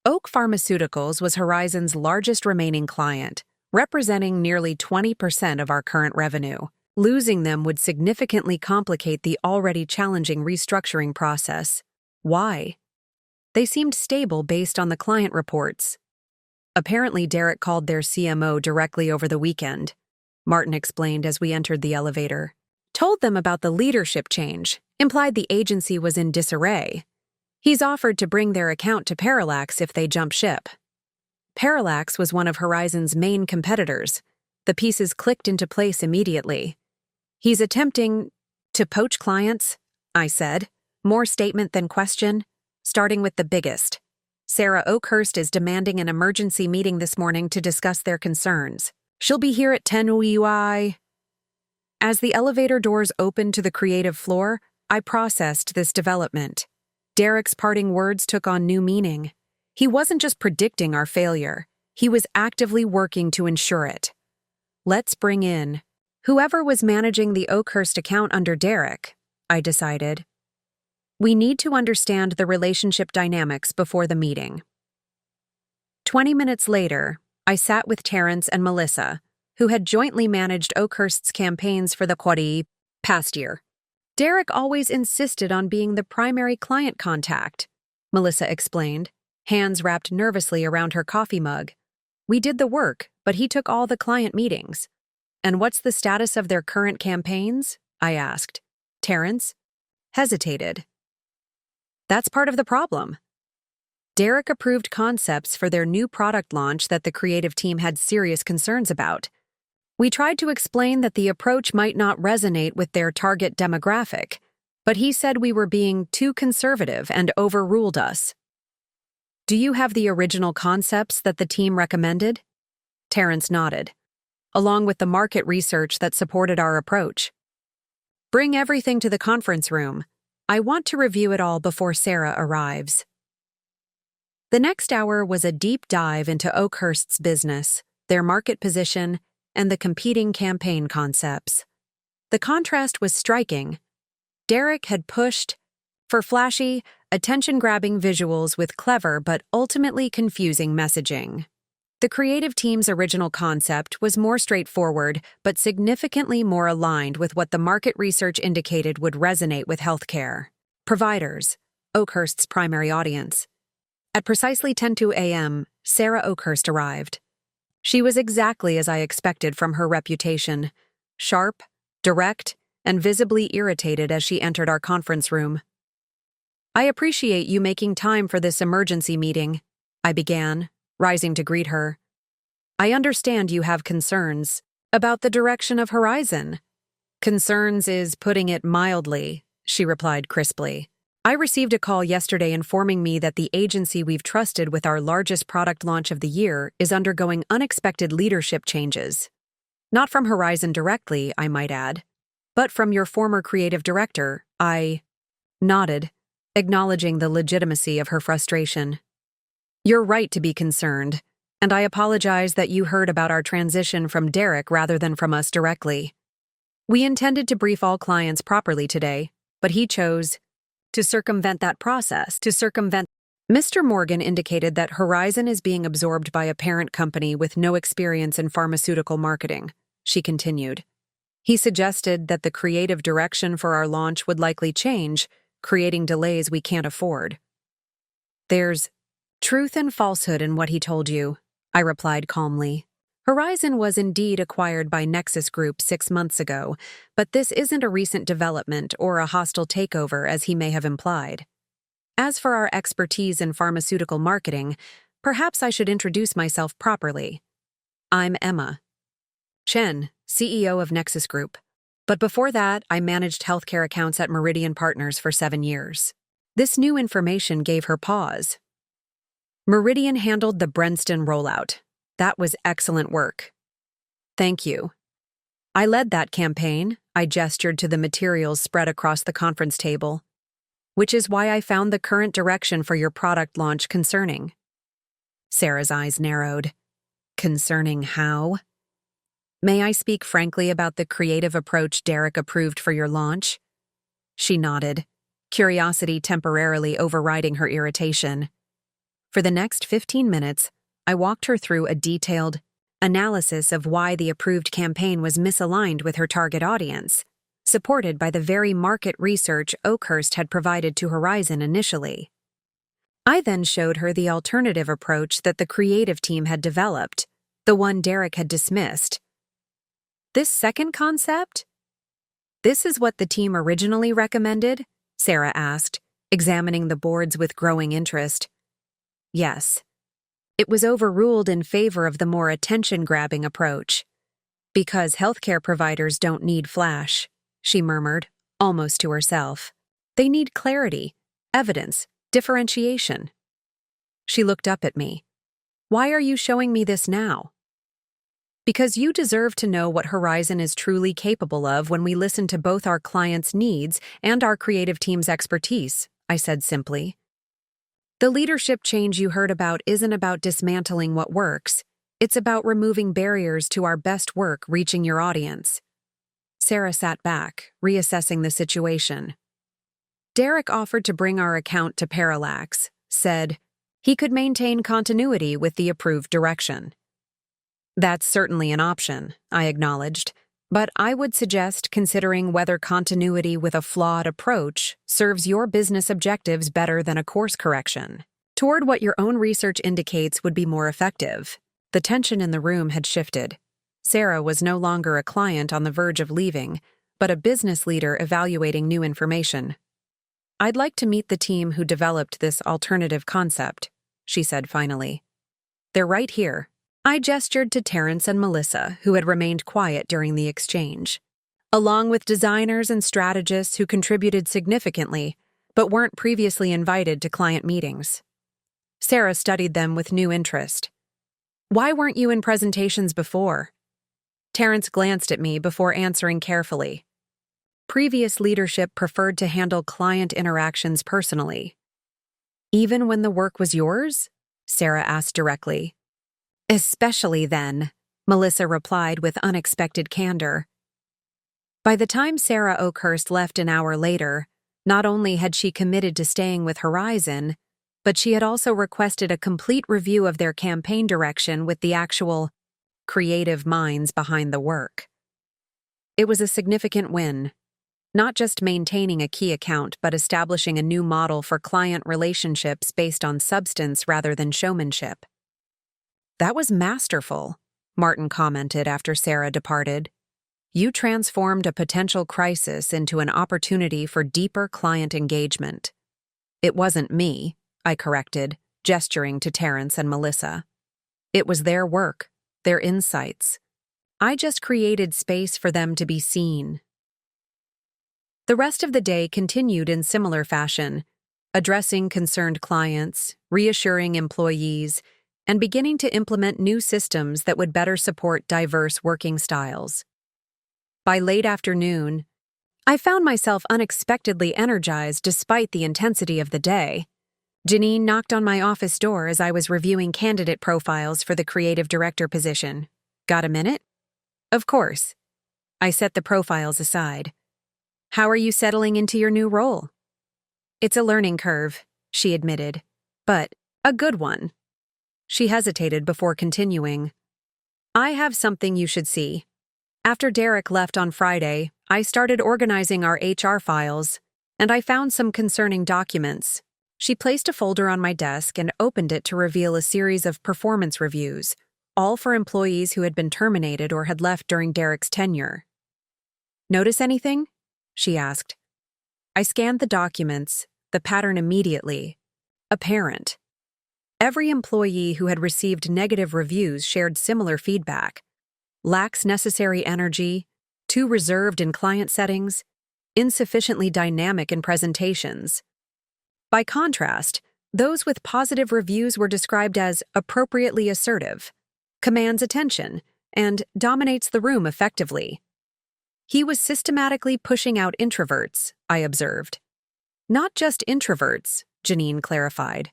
Oak Pharmaceuticals was Horizon's largest remaining client, representing nearly 20% of our current revenue. Losing them would significantly complicate the already challenging restructuring process. Why? They seemed stable based on the client reports. Apparently, Derek called their CMO directly over the weekend, Martin explained as we entered the elevator. Told them about the leadership change, implied the agency was in disarray. He's offered to bring their account to Parallax if they jump ship. Parallax was one of Horizon's main competitors. The pieces clicked into place immediately. He's attempting to poach clients, I said, more statement than question, starting with the biggest. Sarah Oakhurst is demanding an emergency meeting this morning to discuss their concerns. She'll be here at 10 UI. As the elevator doors opened to the creative floor, I processed this development. Derek's parting words took on new meaning. He wasn't just predicting our failure. He was actively working to ensure it. Let's bring in whoever was managing the Oakhurst account under Derek, I decided. We need to understand the relationship dynamics before the meeting. 20 minutes later, I sat with Terrence and Melissa, who had jointly managed Oakhurst's campaigns for the past year. Derek always insisted on being the primary client contact, Melissa explained, hands wrapped nervously around her coffee mug. We did the work, but he took all the client meetings. And what's the status of their current campaigns? I asked. Terrence hesitated. That's part of the problem. Derek approved concepts for their new product launch that the creative team had serious concerns about. We tried to explain that the approach might not resonate with their target demographic, but he said we were being too conservative and overruled us. Do you have the original concepts that the team recommended? Terrence nodded, along with the market research that supported our approach. Bring everything to the conference room. I want to review it all before Sarah arrives. The next hour was a deep dive into Oakhurst's business, their market position, and the competing campaign concepts. The contrast was striking. Derek had pushed for flashy, attention-grabbing visuals with clever but ultimately confusing messaging. The creative team's original concept was more straightforward but significantly more aligned with what the market research indicated would resonate with healthcare providers, Oakhurst's primary audience. At precisely 10:02 a.m., Sarah Oakhurst arrived. She was exactly as I expected from her reputation, sharp, direct, and visibly irritated as she entered our conference room. I appreciate you making time for this emergency meeting, I began, rising to greet her. I understand you have concerns about the direction of Horizon. Concerns is putting it mildly, she replied crisply. I received a call yesterday informing me that the agency we've trusted with our largest product launch of the year is undergoing unexpected leadership changes. Not from Horizon directly, I might add, but from your former creative director. I nodded, acknowledging the legitimacy of her frustration. You're right to be concerned, and I apologize that you heard about our transition from Derek rather than from us directly. We intended to brief all clients properly today, but he chose to circumvent that process. Mr. Morgan indicated that Horizon is being absorbed by a parent company with no experience in pharmaceutical marketing, she continued. He suggested that the creative direction for our launch would likely change, creating delays we can't afford. There's truth and falsehood in what he told you, I replied calmly. Horizon was indeed acquired by Nexus Group 6 months ago, but this isn't a recent development or a hostile takeover as he may have implied. As for our expertise in pharmaceutical marketing, perhaps I should introduce myself properly. I'm Emma Chen, CEO of Nexus Group. But before that, I managed healthcare accounts at Meridian Partners for 7 years. This new information gave her pause. Meridian handled the Brenston rollout. That was excellent work. Thank you. I led that campaign, I gestured to the materials spread across the conference table, which is why I found the current direction for your product launch concerning. Sarah's eyes narrowed. Concerning how? May I speak frankly about the creative approach Derek approved for your launch? She nodded, curiosity temporarily overriding her irritation. For the next 15 minutes, I walked her through a detailed analysis of why the approved campaign was misaligned with her target audience, supported by the very market research Oakhurst had provided to Horizon initially. I then showed her the alternative approach that the creative team had developed, the one Derek had dismissed. This second concept? This is what the team originally recommended? Sarah asked, examining the boards with growing interest. Yes. It was overruled in favor of the more attention-grabbing approach. Because healthcare providers don't need flash, she murmured, almost to herself. They need clarity, evidence, differentiation. She looked up at me. Why are you showing me this now? Because you deserve to know what Horizon is truly capable of when we listen to both our clients' needs and our creative team's expertise, I said simply. The leadership change you heard about isn't about dismantling what works. It's about removing barriers to our best work reaching your audience. Sarah sat back, reassessing the situation. Derek offered to bring our account to Parallax, said he could maintain continuity with the approved direction. That's certainly an option, I acknowledged, but I would suggest considering whether continuity with a flawed approach serves your business objectives better than a course correction, toward what your own research indicates would be more effective. The tension in the room had shifted. Sarah was no longer a client on the verge of leaving, but a business leader evaluating new information. I'd like to meet the team who developed this alternative concept, she said finally. They're right here. I gestured to Terrence and Melissa, who had remained quiet during the exchange, along with designers and strategists who contributed significantly, but weren't previously invited to client meetings. Sarah studied them with new interest. Why weren't you in presentations before? Terrence glanced at me before answering carefully. Previous leadership preferred to handle client interactions personally. Even when the work was yours? Sarah asked directly. Especially then, Melissa replied with unexpected candor. By the time Sarah Oakhurst left an hour later, not only had she committed to staying with Horizon, but she had also requested a complete review of their campaign direction with the actual creative minds behind the work. It was a significant win, not just maintaining a key account but establishing a new model for client relationships based on substance rather than showmanship. That was masterful, Martin commented after Sarah departed. You transformed a potential crisis into an opportunity for deeper client engagement. It wasn't me, I corrected, gesturing to Terrence and Melissa. It was their work, their insights. I just created space for them to be seen. The rest of the day continued in similar fashion, addressing concerned clients, reassuring employees, and beginning to implement new systems that would better support diverse working styles. By late afternoon, I found myself unexpectedly energized despite the intensity of the day. Janine knocked on my office door as I was reviewing candidate profiles for the creative director position. Got a minute? Of course. I set the profiles aside. How are you settling into your new role? It's a learning curve, she admitted, but a good one. She hesitated before continuing. I have something you should see. After Derek left on Friday, I started organizing our HR files, and I found some concerning documents. She placed a folder on my desk and opened it to reveal a series of performance reviews, all for employees who had been terminated or had left during Derek's tenure. Notice anything? She asked. I scanned the documents, the pattern immediately apparent. Every employee who had received negative reviews shared similar feedback. Lacks necessary energy, too reserved in client settings, insufficiently dynamic in presentations. By contrast, those with positive reviews were described as appropriately assertive, commands attention, and dominates the room effectively. He was systematically pushing out introverts, I observed. Not just introverts, Janine clarified.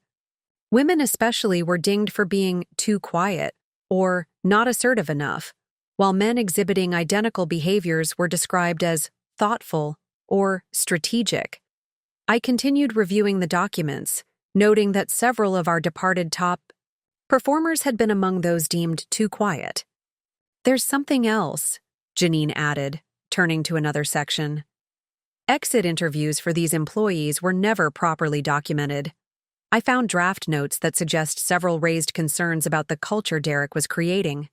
Women especially were dinged for being too quiet or not assertive enough, while men exhibiting identical behaviors were described as thoughtful or strategic. I continued reviewing the documents, noting that several of our departed top performers had been among those deemed too quiet. There's something else, Janine added, turning to another section. Exit interviews for these employees were never properly documented. I found draft notes that suggest several raised concerns about the culture Derek was creating,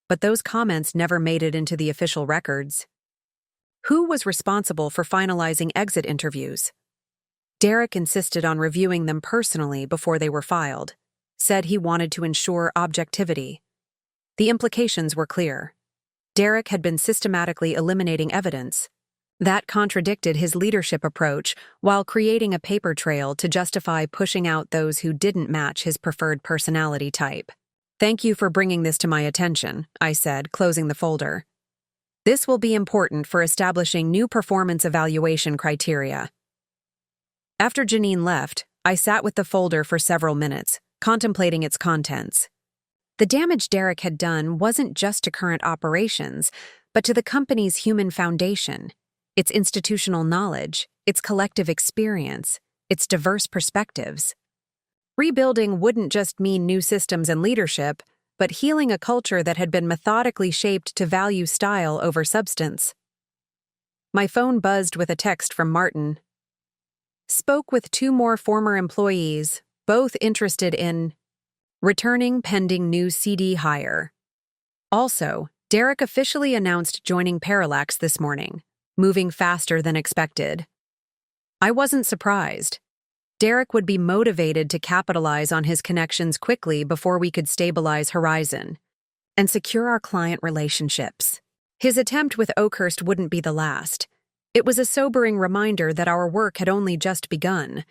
but those comments never made it into the official records. Who was responsible for finalizing exit interviews? Derek insisted on reviewing them personally before they were filed, said he wanted to ensure objectivity. The implications were clear. Derek had been systematically eliminating evidence. That contradicted his leadership approach while creating a paper trail to justify pushing out those who didn't match his preferred personality type. Thank you for bringing this to my attention, I said, closing the folder. This will be important for establishing new performance evaluation criteria. After Janine left, I sat with the folder for several minutes, contemplating its contents. The damage Derek had done wasn't just to current operations, but to the company's human foundation, its institutional knowledge, its collective experience, its diverse perspectives. Rebuilding wouldn't just mean new systems and leadership, but healing a culture that had been methodically shaped to value style over substance. My phone buzzed with a text from Martin. Spoke with 2 more former employees, both interested in returning pending new CD hire. Also, Derek officially announced joining Parallax this morning, moving faster than expected. I wasn't surprised. Derek would be motivated to capitalize on his connections quickly before we could stabilize Horizon and secure our client relationships. His attempt with Oakhurst wouldn't be the last. It was a sobering reminder that our work had only just begun.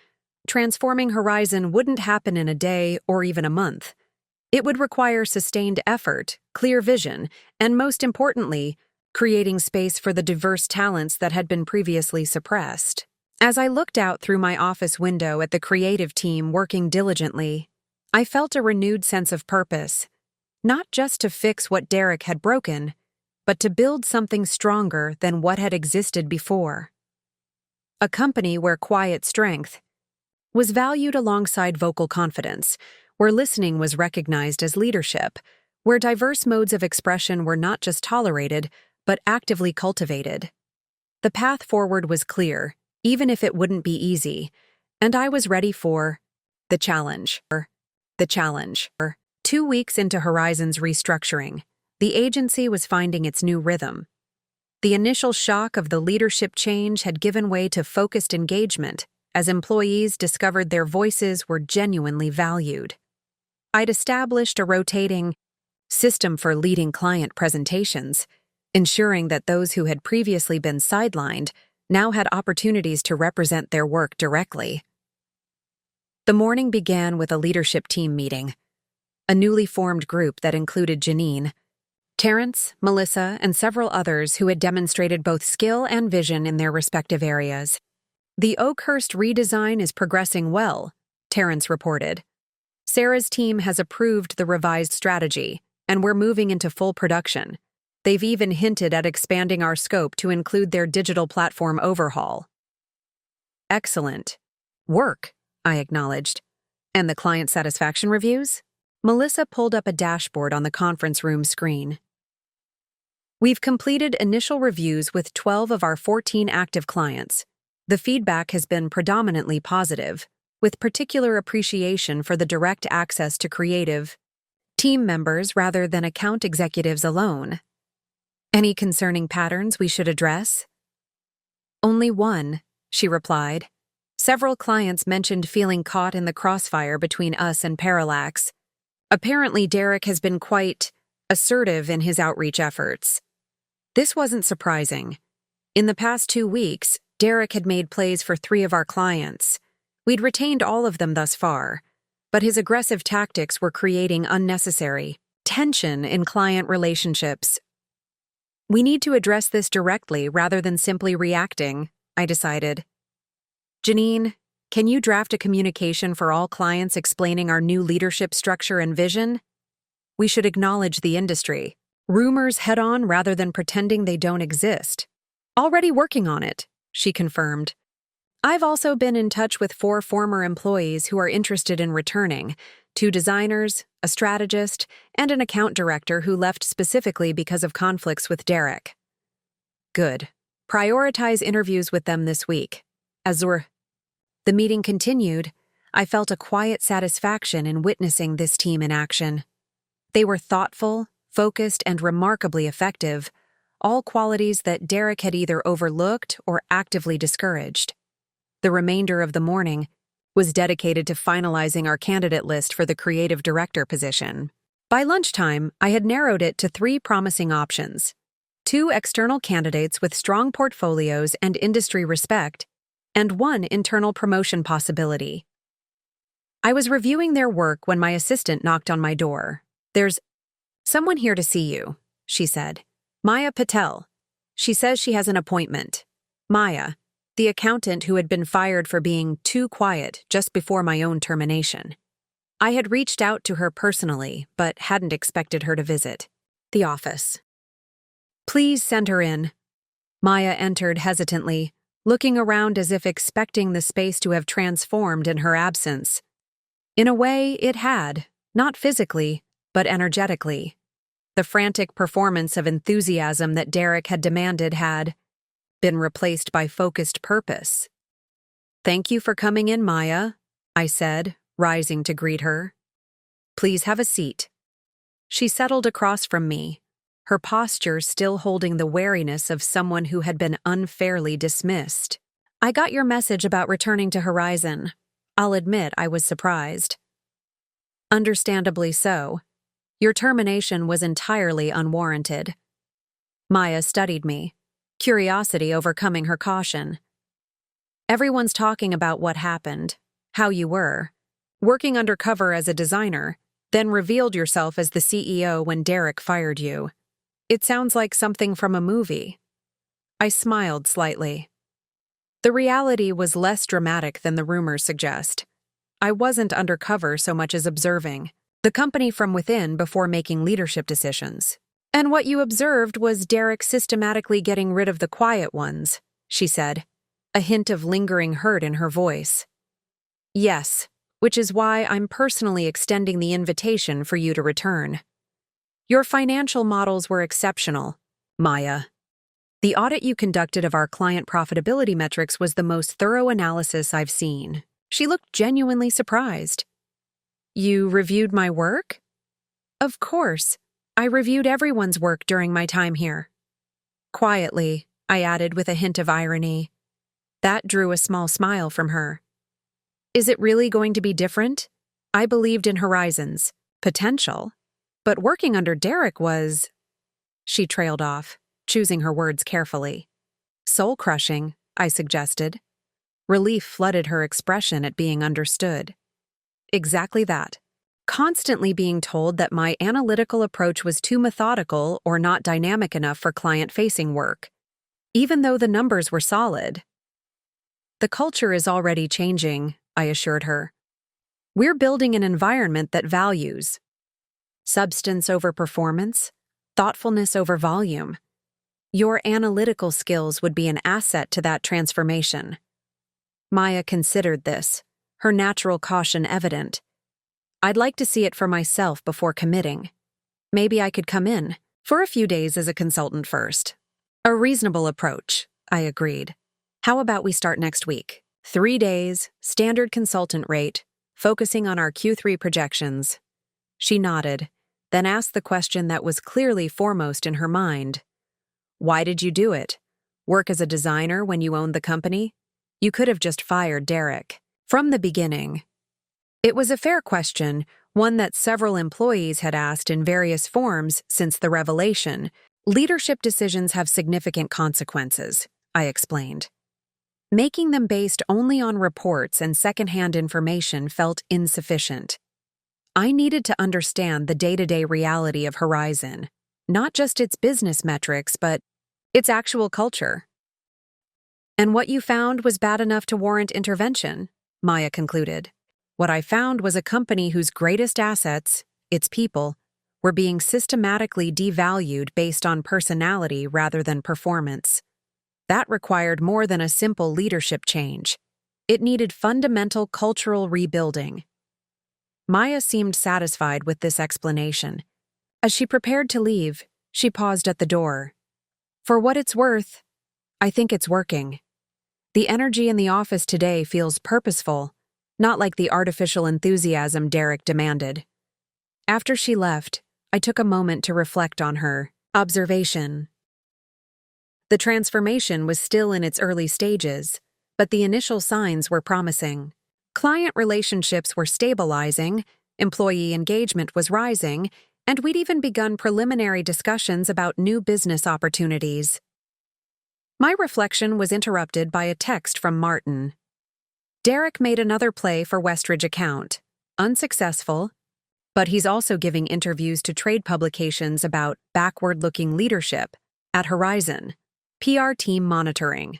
Transforming Horizon wouldn't happen in a day or even a month. It would require sustained effort, clear vision, and most importantly, creating space for the diverse talents that had been previously suppressed. As I looked out through my office window at the creative team working diligently, I felt a renewed sense of purpose, not just to fix what Derek had broken, but to build something stronger than what had existed before. A company where quiet strength was valued alongside vocal confidence, where listening was recognized as leadership, where diverse modes of expression were not just tolerated, but actively cultivated. The path forward was clear, even if it wouldn't be easy, and I was ready for the challenge. 2 weeks into Horizon's restructuring, the agency was finding its new rhythm. The initial shock of the leadership change had given way to focused engagement as employees discovered their voices were genuinely valued. I'd established a rotating system for leading client presentations, ensuring that those who had previously been sidelined now had opportunities to represent their work directly. The morning began with a leadership team meeting, a newly formed group that included Janine, Terrence, Melissa, and several others who had demonstrated both skill and vision in their respective areas. The Oakhurst redesign is progressing well, Terrence reported. Sarah's team has approved the revised strategy, and we're moving into full production. They've even hinted at expanding our scope to include their digital platform overhaul. Excellent work, I acknowledged. And the client satisfaction reviews? Melissa pulled up a dashboard on the conference room screen. We've completed initial reviews with 12 of our 14 active clients. The feedback has been predominantly positive, with particular appreciation for the direct access to creative team members rather than account executives alone. Any concerning patterns we should address? Only one, she replied. Several clients mentioned feeling caught in the crossfire between us and Parallax. Apparently, Derek has been quite assertive in his outreach efforts. This wasn't surprising. In the past 2 weeks, Derek had made plays for 3 of our clients. We'd retained all of them thus far, but his aggressive tactics were creating unnecessary tension in client relationships. We need to address this directly rather than simply reacting, I decided. Janine, can you draft a communication for all clients explaining our new leadership structure and vision? We should acknowledge the industry. Rumors head-on rather than pretending they don't exist. Already working on it, she confirmed. I've also been in touch with 4 former employees who are interested in returning, 2 designers, a strategist, and an account director who left specifically because of conflicts with Derek. Good. Prioritize interviews with them this week. The meeting continued. I felt a quiet satisfaction in witnessing this team in action. They were thoughtful, focused, and remarkably effective, all qualities that Derek had either overlooked or actively discouraged. The remainder of the morning was dedicated to finalizing our candidate list for the creative director position. By lunchtime, I had narrowed it to 3 promising options: 2 external candidates with strong portfolios and industry respect, and 1 internal promotion possibility. I was reviewing their work when my assistant knocked on my door. "There's someone here to see you," she said. "Maya Patel. She says she has an appointment." Maya, the accountant who had been fired for being too quiet just before my own termination. I had reached out to her personally, but hadn't expected her to visit the office. "Please send her in." Maya entered hesitantly, looking around as if expecting the space to have transformed in her absence. In a way, it had, not physically, but energetically. The frantic performance of enthusiasm that Derek had demanded had been replaced by focused purpose. "Thank you for coming in, Maya," I said, rising to greet her. "Please have a seat." She settled across from me, her posture still holding the wariness of someone who had been unfairly dismissed. "I got your message about returning to Horizon. I'll admit I was surprised." "Understandably so. Your termination was entirely unwarranted." Maya studied me, curiosity overcoming her caution. "Everyone's talking about what happened, how you were, working undercover as a designer, then revealed yourself as the CEO when Derek fired you. It sounds like something from a movie." I smiled slightly. The reality was less dramatic than the rumors suggest. I wasn't undercover so much as observing the company from within before making leadership decisions. "And what you observed was Derek systematically getting rid of the quiet ones," she said, a hint of lingering hurt in her voice. "Yes, which is why I'm personally extending the invitation for you to return. Your financial models were exceptional, Maya. The audit you conducted of our client profitability metrics was the most thorough analysis I've seen." She looked genuinely surprised. "You reviewed my work?" "Of course. I reviewed everyone's work during my time here." Quietly, I added with a hint of irony. That drew a small smile from her. "Is it really going to be different? I believed in Horizon's potential, but working under Derek was..." She trailed off, choosing her words carefully. "Soul-crushing, I suggested. Relief flooded her expression at being understood. Exactly that. Constantly being told that my analytical approach was too methodical or not dynamic enough for client-facing work, even though the numbers were solid. The culture is already changing, I assured her. We're building an environment that values substance over performance, thoughtfulness over volume. Your analytical skills would be an asset to that transformation. Maya considered this, her natural caution evident. I'd like to see it for myself before committing. Maybe I could come in for a few days as a consultant first. A reasonable approach, I agreed. How about we start next week? 3 days, standard consultant rate, focusing on our Q3 projections. She nodded, then asked the question that was clearly foremost in her mind. Why did you do it? Work as a designer when you owned the company? You could have just fired Derek. From the beginning. It was a fair question, one that several employees had asked in various forms since the revelation. Leadership decisions have significant consequences, I explained. Making them based only on reports and secondhand information felt insufficient. I needed to understand the day-to-day reality of Horizon, not just its business metrics, but its actual culture. And what you found was bad enough to warrant intervention, Maya concluded. What I found was a company whose greatest assets, its people, were being systematically devalued based on personality rather than performance. That required more than a simple leadership change. It needed fundamental cultural rebuilding. Maya seemed satisfied with this explanation. As she prepared to leave, she paused at the door. For what it's worth, I think it's working. The energy in the office today feels purposeful, not like the artificial enthusiasm Derek demanded. After she left, I took a moment to reflect on her observation. The transformation was still in its early stages, but the initial signs were promising. Client relationships were stabilizing, employee engagement was rising, and we'd even begun preliminary discussions about new business opportunities. My reflection was interrupted by a text from Martin. Derek made another play for Westridge account. Unsuccessful, but he's also giving interviews to trade publications about backward-looking leadership at Horizon, PR team monitoring.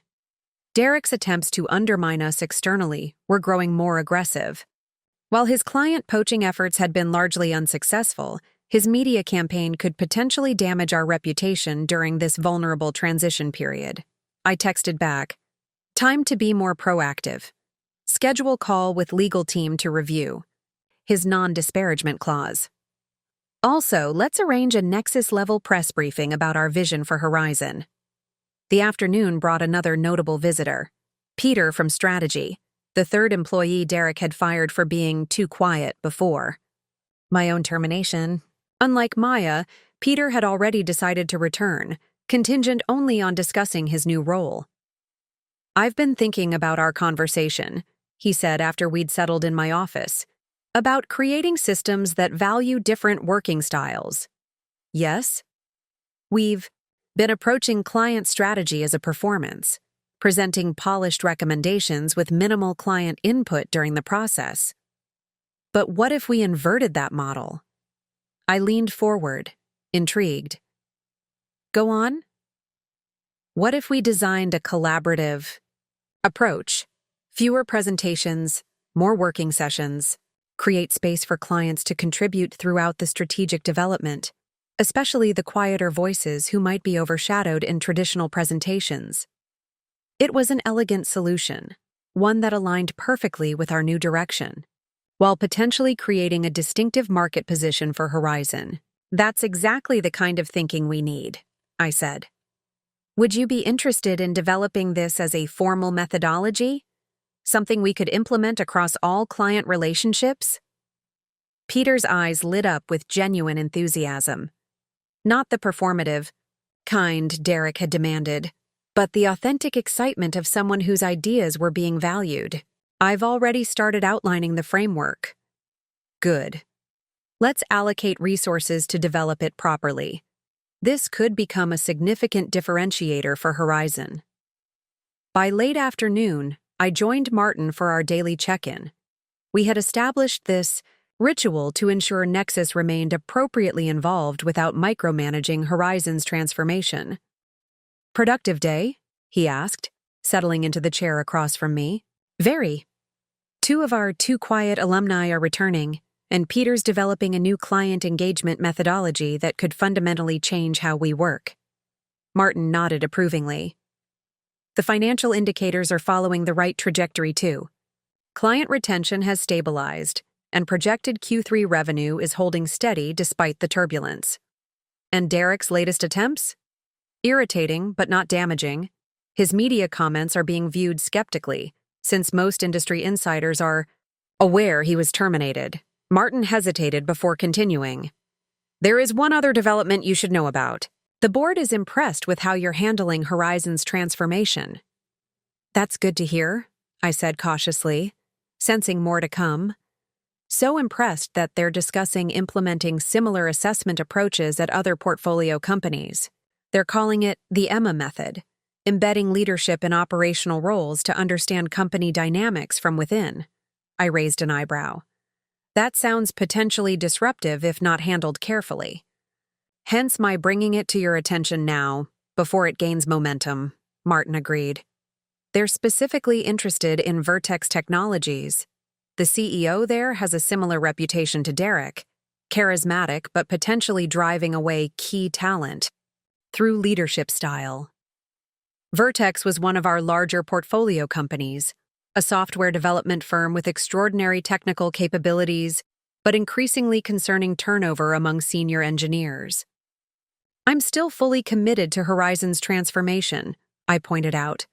Derek's attempts to undermine us externally were growing more aggressive. While his client poaching efforts had been largely unsuccessful, his media campaign could potentially damage our reputation during this vulnerable transition period. I texted back, "Time to be more proactive. Schedule call with legal team to review." His non-disparagement clause. Also, let's arrange a Nexus-level press briefing about our vision for Horizon. The afternoon brought another notable visitor, Peter from Strategy, the third employee Derek had fired for being too quiet before. My own termination. Unlike Maya, Peter had already decided to return, contingent only on discussing his new role. "I've been thinking about our conversation," he said after we'd settled in my office, "about creating systems that value different working styles." Yes? We've been approaching client strategy as a performance, presenting polished recommendations with minimal client input during the process. But what if we inverted that model? I leaned forward, intrigued. Go on? What if we designed a collaborative approach? Fewer presentations, more working sessions, create space for clients to contribute throughout the strategic development, especially the quieter voices who might be overshadowed in traditional presentations. It was an elegant solution, one that aligned perfectly with our new direction, while potentially creating a distinctive market position for Horizon. That's exactly the kind of thinking we need, I said. Would you be interested in developing this as a formal methodology? Something we could implement across all client relationships? Peter's eyes lit up with genuine enthusiasm. Not the performative kind Derek had demanded, but the authentic excitement of someone whose ideas were being valued. I've already started outlining the framework. Good. Let's allocate resources to develop it properly. This could become a significant differentiator for Horizon. By late afternoon, I joined Martin for our daily check-in. We had established this ritual to ensure Nexus remained appropriately involved without micromanaging Horizon's transformation. "Productive day?" he asked, settling into the chair across from me. "Very. 2 of our Too Quiet alumni are returning, and Peter's developing a new client engagement methodology that could fundamentally change how we work." Martin nodded approvingly. "The financial indicators are following the right trajectory too. Client retention has stabilized, and projected Q3 revenue is holding steady despite the turbulence." "And Derek's latest attempts?" "Irritating, but not damaging. His media comments are being viewed skeptically, since most industry insiders are aware he was terminated." Martin hesitated before continuing. "There is one other development you should know about. The board is impressed with how you're handling Horizon's transformation." "That's good to hear," I said cautiously, sensing more to come. So impressed that they're discussing implementing similar assessment approaches at other portfolio companies. They're calling it the Emma method, embedding leadership in operational roles to understand company dynamics from within. I raised an eyebrow. "That sounds potentially disruptive if not handled carefully." "Hence my bringing it to your attention now, before it gains momentum," Martin agreed. "They're specifically interested in Vertex Technologies. The CEO there has a similar reputation to Derek, charismatic but potentially driving away key talent through leadership style." Vertex was one of our larger portfolio companies, a software development firm with extraordinary technical capabilities, but increasingly concerning turnover among senior engineers. "I'm still fully committed to Horizon's transformation," I pointed out.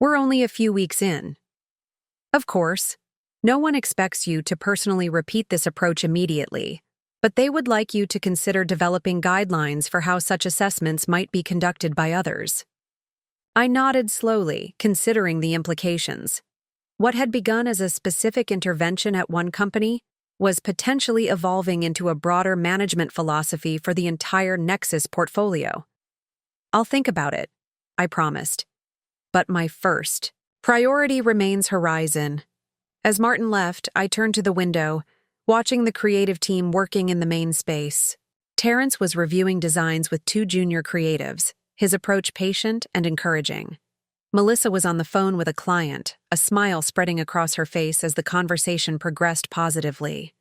"We're only a few weeks in." "Of course, no one expects you to personally repeat this approach immediately, but they would like you to consider developing guidelines for how such assessments might be conducted by others." I nodded slowly, considering the implications. What had begun as a specific intervention at one company was potentially evolving into a broader management philosophy for the entire Nexus portfolio. "I'll think about it," I promised. "But my first priority remains Horizon." As Martin left, I turned to the window, watching the creative team working in the main space. Terrence was reviewing designs with 2 junior creatives, his approach patient and encouraging. Melissa was on the phone with a client, a smile spreading across her face as the conversation progressed positively.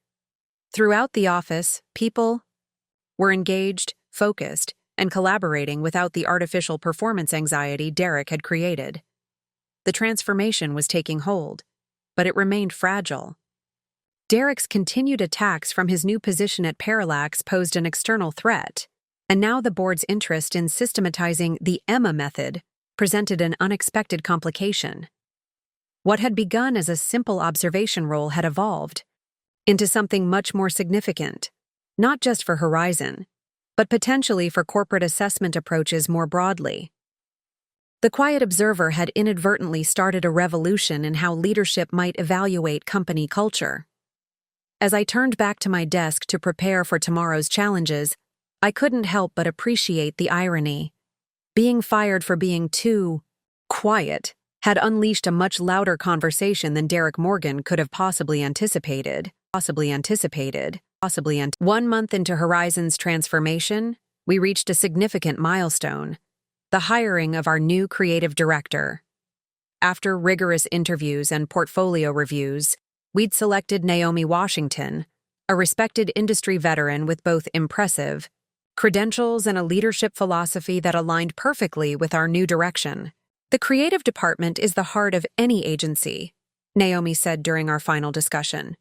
Throughout the office, people were engaged, focused, and collaborating without the artificial performance anxiety Derek had created. The transformation was taking hold, but it remained fragile. Derek's continued attacks from his new position at Parallax posed an external threat, and now the board's interest in systematizing the Emma method presented an unexpected complication. What had begun as a simple observation role had evolved into something much more significant, not just for Horizon, but potentially for corporate assessment approaches more broadly. The quiet observer had inadvertently started a revolution in how leadership might evaluate company culture. As I turned back to my desk to prepare for tomorrow's challenges, I couldn't help but appreciate the irony. Being fired for being too quiet had unleashed a much louder conversation than Derek Morgan could have possibly anticipated. 1 month into Horizon's transformation, we reached a significant milestone: the hiring of our new creative director. After rigorous interviews and portfolio reviews, we'd selected Naomi Washington, a respected industry veteran with both impressive credentials and a leadership philosophy that aligned perfectly with our new direction. "The creative department is the heart of any agency," Naomi said during our final discussion.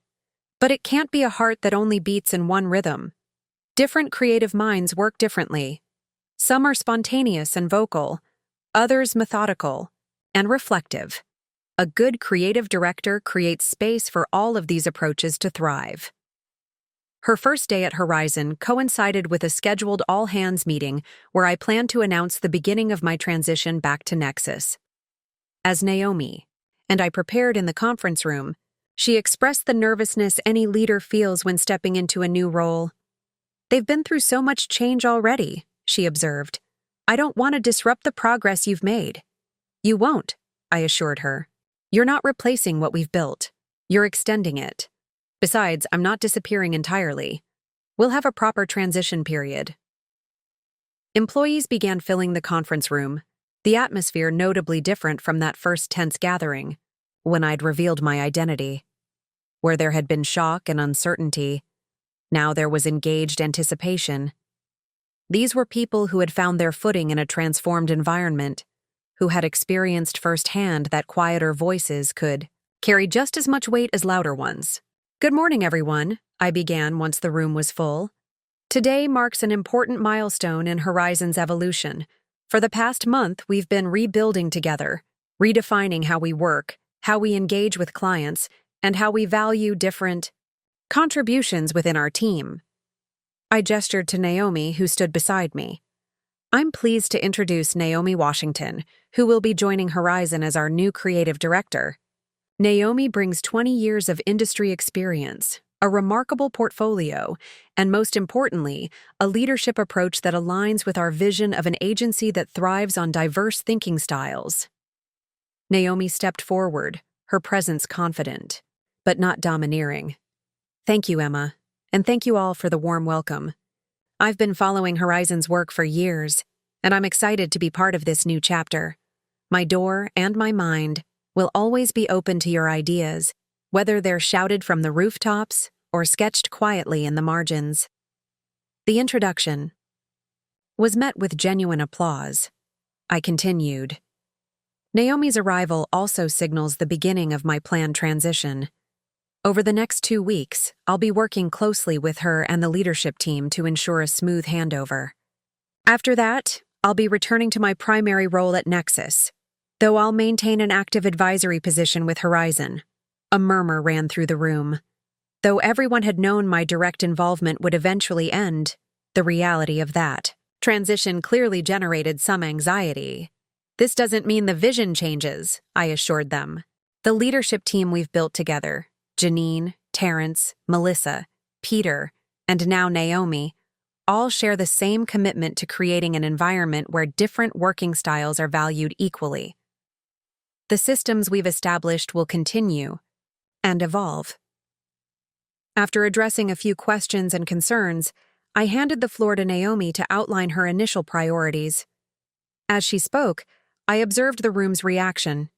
"But it can't be a heart that only beats in one rhythm. Different creative minds work differently. Some are spontaneous and vocal, others methodical and reflective. A good creative director creates space for all of these approaches to thrive." Her first day at Horizon coincided with a scheduled all-hands meeting where I planned to announce the beginning of my transition back to Nexus. As Naomi and I prepared in the conference room, she expressed the nervousness any leader feels when stepping into a new role. "They've been through so much change already," she observed. "I don't want to disrupt the progress you've made." "You won't," I assured her. You're not replacing what we've built. You're extending it. Besides, I'm not disappearing entirely. We'll have a proper transition period. Employees began filling the conference room, the atmosphere notably different from that first tense gathering, when I'd revealed my identity. Where there had been shock and uncertainty, now there was engaged anticipation. These were people who had found their footing in a transformed environment, who had experienced firsthand that quieter voices could carry just as much weight as louder ones. Good morning, everyone, I began once the room was full. Today marks an important milestone in Horizon's evolution. For the past month, we've been rebuilding together, redefining how we work, how we engage with clients, and how we value different contributions within our team. I gestured to Naomi, who stood beside me. I'm pleased to introduce Naomi Washington, who will be joining Horizon as our new creative director. Naomi brings 20 years of industry experience, a remarkable portfolio, and most importantly, a leadership approach that aligns with our vision of an agency that thrives on diverse thinking styles. Naomi stepped forward, her presence confident, but not domineering. Thank you, Emma, and thank you all for the warm welcome. I've been following Horizon's work for years, and I'm excited to be part of this new chapter. My door and my mind will always be open to your ideas, whether they're shouted from the rooftops or sketched quietly in the margins. The introduction was met with genuine applause. I continued. Naomi's arrival also signals the beginning of my planned transition. Over the next 2 weeks, I'll be working closely with her and the leadership team to ensure a smooth handover. After that, I'll be returning to my primary role at Nexus, though I'll maintain an active advisory position with Horizon. A murmur ran through the room. Though everyone had known my direct involvement would eventually end, the reality of that transition clearly generated some anxiety. This doesn't mean the vision changes, I assured them. The leadership team we've built together, Janine, Terrence, Melissa, Peter, and now Naomi, all share the same commitment to creating an environment where different working styles are valued equally. The systems we've established will continue and evolve. After addressing a few questions and concerns, I handed the floor to Naomi to outline her initial priorities. As she spoke, I observed the room's reaction.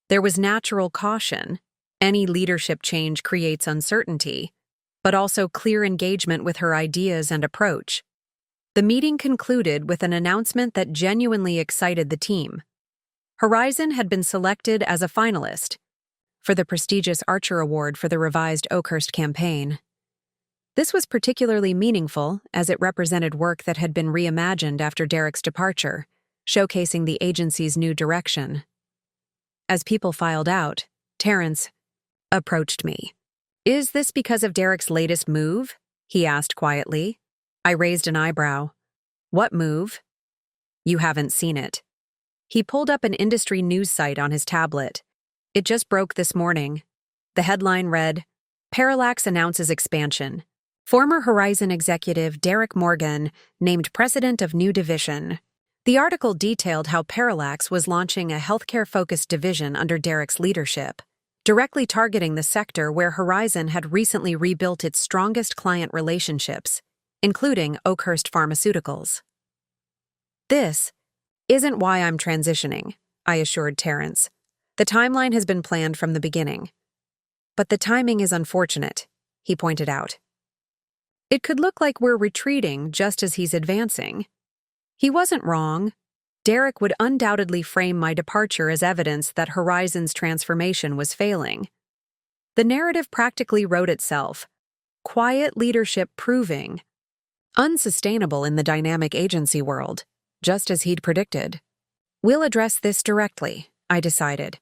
There was natural caution. Any leadership change creates uncertainty, but also clear engagement with her ideas and approach. The meeting concluded with an announcement that genuinely excited the team. Horizon had been selected as a finalist for the prestigious Archer Award for the revised Oakhurst campaign. This was particularly meaningful as it represented work that had been reimagined after Derek's departure, showcasing the agency's new direction. As people filed out, Terrence approached me. Is this because of Derek's latest move? He asked quietly. I raised an eyebrow. What move? You haven't seen it. He pulled up an industry news site on his tablet. It just broke this morning. The headline read, Parallax announces expansion. Former Horizon executive Derek Morgan named president of new division. The article detailed how Parallax was launching a healthcare-focused division under Derek's leadership, directly targeting the sector where Horizon had recently rebuilt its strongest client relationships, including Oakhurst Pharmaceuticals. This isn't why I'm transitioning, I assured Terrence. The timeline has been planned from the beginning. But the timing is unfortunate, he pointed out. It could look like we're retreating just as he's advancing. He wasn't wrong. Derek would undoubtedly frame my departure as evidence that Horizon's transformation was failing. The narrative practically wrote itself, quiet leadership proving unsustainable in the dynamic agency world, just as he'd predicted. We'll address this directly, I decided.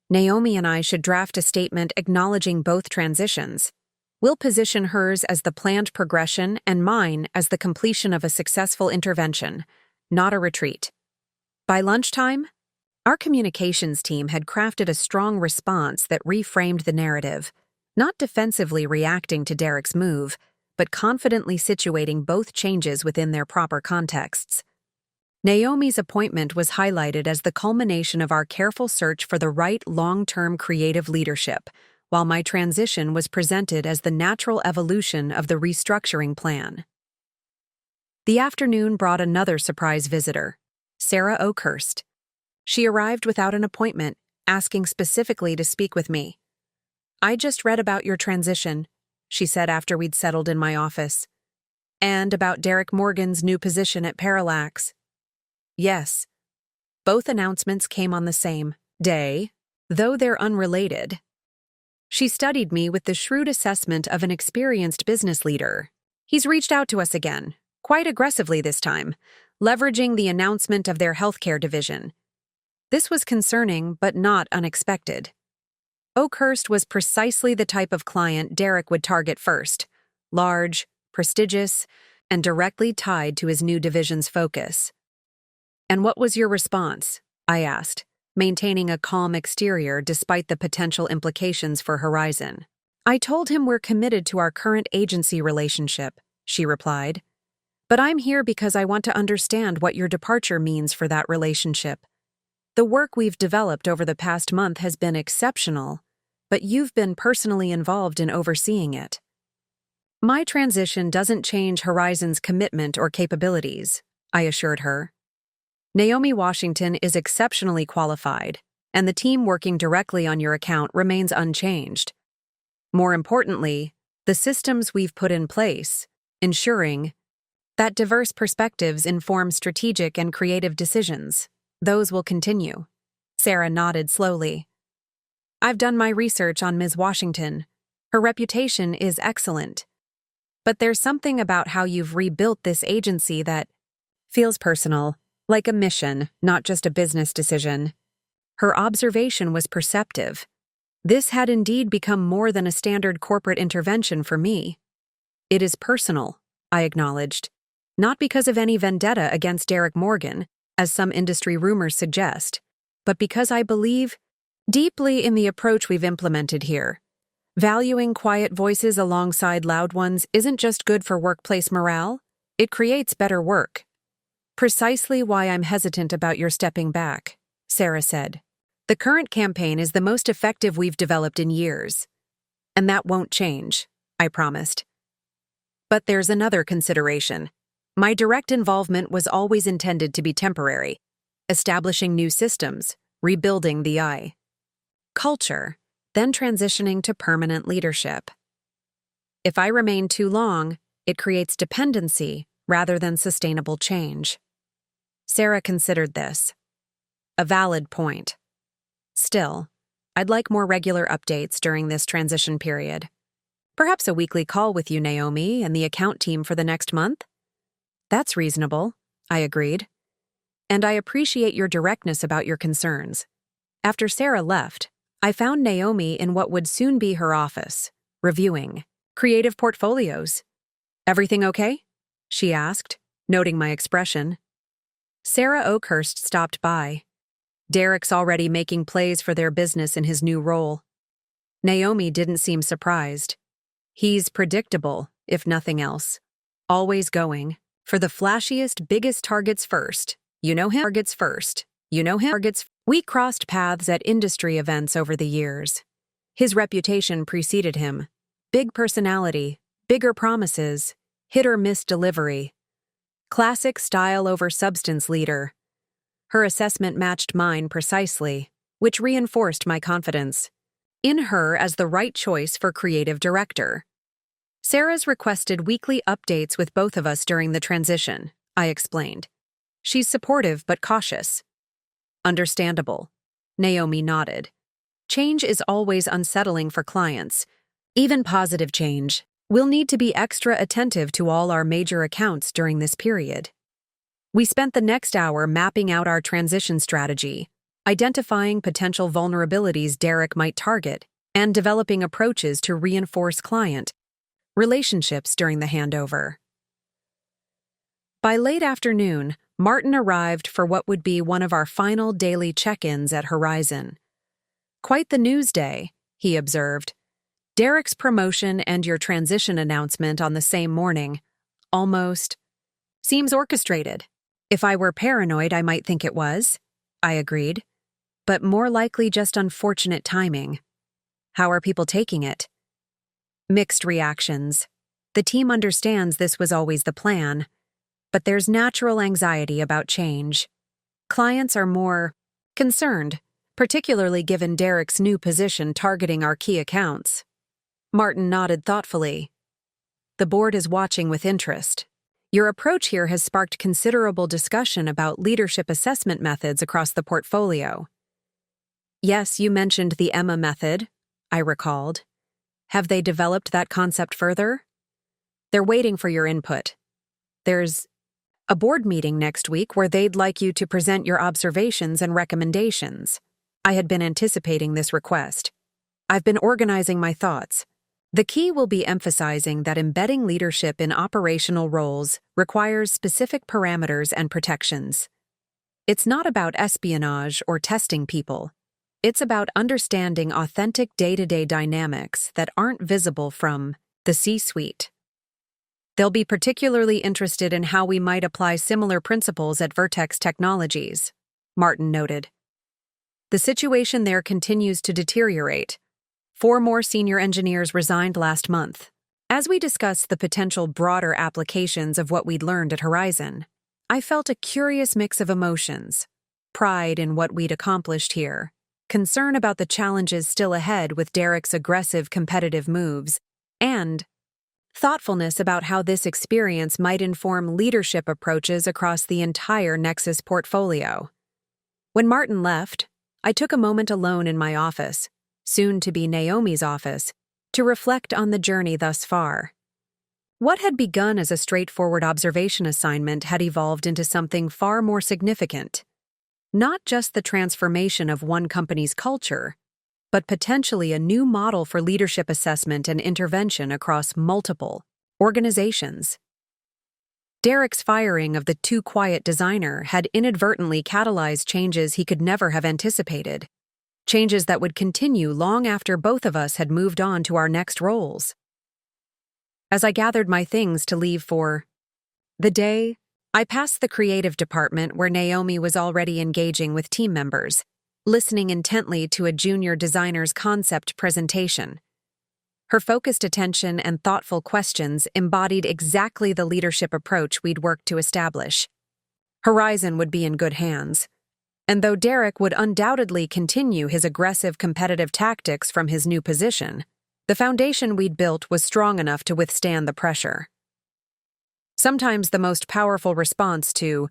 Naomi and I should draft a statement acknowledging both transitions. We'll position hers as the planned progression and mine as the completion of a successful intervention, not a retreat. By lunchtime, our communications team had crafted a strong response that reframed the narrative, not defensively reacting to Derek's move, but confidently situating both changes within their proper contexts. Naomi's appointment was highlighted as the culmination of our careful search for the right long-term creative leadership, while my transition was presented as the natural evolution of the restructuring plan. The afternoon brought another surprise visitor, Sarah Oakhurst. She arrived without an appointment, asking specifically to speak with me. "I just read about your transition," she said after we'd settled in my office. "And about Derek Morgan's new position at Parallax." Yes. Both announcements came on the same day, though they're unrelated. She studied me with the shrewd assessment of an experienced business leader. "He's reached out to us again, quite aggressively this time, leveraging the announcement of their healthcare division. This was concerning, but not unexpected." Oakhurst was precisely the type of client Derek would target first: large, prestigious, and directly tied to his new division's focus. "And what was your response?" I asked, maintaining a calm exterior despite the potential implications for Horizon. "I told him we're committed to our current agency relationship," she replied. "But I'm here because I want to understand what your departure means for that relationship. The work we've developed over the past month has been exceptional, but you've been personally involved in overseeing it." "My transition doesn't change Horizon's commitment or capabilities," I assured her. "Naomi Washington is exceptionally qualified, and the team working directly on your account remains unchanged. More importantly, the systems we've put in place, ensuring that diverse perspectives inform strategic and creative decisions, those will continue." Sarah nodded slowly. "I've done my research on Ms. Washington. Her reputation is excellent. But there's something about how you've rebuilt this agency that feels personal, like a mission, not just a business decision." Her observation was perceptive. This had indeed become more than a standard corporate intervention for me. "It is personal," I acknowledged. "Not because of any vendetta against Derek Morgan, as some industry rumors suggest, but because I believe deeply in the approach we've implemented here. Valuing quiet voices alongside loud ones isn't just good for workplace morale, it creates better work." "Precisely why I'm hesitant about your stepping back," Sarah said. "The current campaign is the most effective we've developed in years. And that won't change," I promised. "But there's another consideration. My direct involvement was always intended to be temporary, establishing new systems, rebuilding the culture, then transitioning to permanent leadership. If I remain too long, it creates dependency rather than sustainable change." Sarah considered this. A valid point. "Still, I'd like more regular updates during this transition period. Perhaps a weekly call with you, Naomi, and the account team for the next month?" "That's reasonable," I agreed. "And I appreciate your directness about your concerns." After Sarah left, I found Naomi in what would soon be her office, reviewing creative portfolios. "Everything okay?" she asked, noting my expression. Sarah Oakhurst stopped by. "Derek's already making plays for their business in his new role." Naomi didn't seem surprised. "He's predictable, if nothing else. Always going for the flashiest, biggest targets first. You know him? Targets first. You know him? Targets." We crossed paths at industry events over the years. His reputation preceded him. Big personality, bigger promises, hit-or-miss delivery. Classic style over substance leader. Her assessment matched mine precisely, which reinforced my confidence in her as the right choice for creative director. Sarah's requested weekly updates with both of us during the transition, I explained. She's supportive but cautious. Understandable. Naomi nodded. Change is always unsettling for clients. Even positive change. We'll need to be extra attentive to all our major accounts during this period. We spent the next hour mapping out our transition strategy, identifying potential vulnerabilities Derek might target, and developing approaches to reinforce client relationships during the handover. By late afternoon, Martin arrived for what would be one of our final daily check-ins at Horizon. "Quite the news day," he observed. "Derek's promotion and your transition announcement on the same morning. Almost seems orchestrated." If I were paranoid, I might think it was, I agreed, but more likely just unfortunate timing. How are people taking it? Mixed reactions. The team understands this was always the plan, but there's natural anxiety about change. Clients are more concerned, particularly given Derek's new position targeting our key accounts. Martin nodded thoughtfully. The board is watching with interest. Your approach here has sparked considerable discussion about leadership assessment methods across the portfolio. Yes, you mentioned the Emma method, I recalled. Have they developed that concept further? They're waiting for your input. There's a board meeting next week where they'd like you to present your observations and recommendations. I had been anticipating this request. I've been organizing my thoughts. The key will be emphasizing that embedding leadership in operational roles requires specific parameters and protections. It's not about espionage or testing people. It's about understanding authentic day-to-day dynamics that aren't visible from the C-suite. They'll be particularly interested in how we might apply similar principles at Vertex Technologies, Martin noted. The situation there continues to deteriorate. 4 more senior engineers resigned last month. As we discussed the potential broader applications of what we'd learned at Horizon, I felt a curious mix of emotions: pride in what we'd accomplished here, concern about the challenges still ahead with Derek's aggressive competitive moves, and thoughtfulness about how this experience might inform leadership approaches across the entire Nexus portfolio. When Martin left, I took a moment alone in my office, soon to be Naomi's office, to reflect on the journey thus far. What had begun as a straightforward observation assignment had evolved into something far more significant. Not just the transformation of one company's culture, but potentially a new model for leadership assessment and intervention across multiple organizations. Derek's firing of the too quiet designer had inadvertently catalyzed changes he could never have anticipated, changes that would continue long after both of us had moved on to our next roles. As I gathered my things to leave for the day, I passed the creative department where Naomi was already engaging with team members, listening intently to a junior designer's concept presentation. Her focused attention and thoughtful questions embodied exactly the leadership approach we'd worked to establish. Horizon would be in good hands. And though Derek would undoubtedly continue his aggressive competitive tactics from his new position, the foundation we'd built was strong enough to withstand the pressure. Sometimes the most powerful response to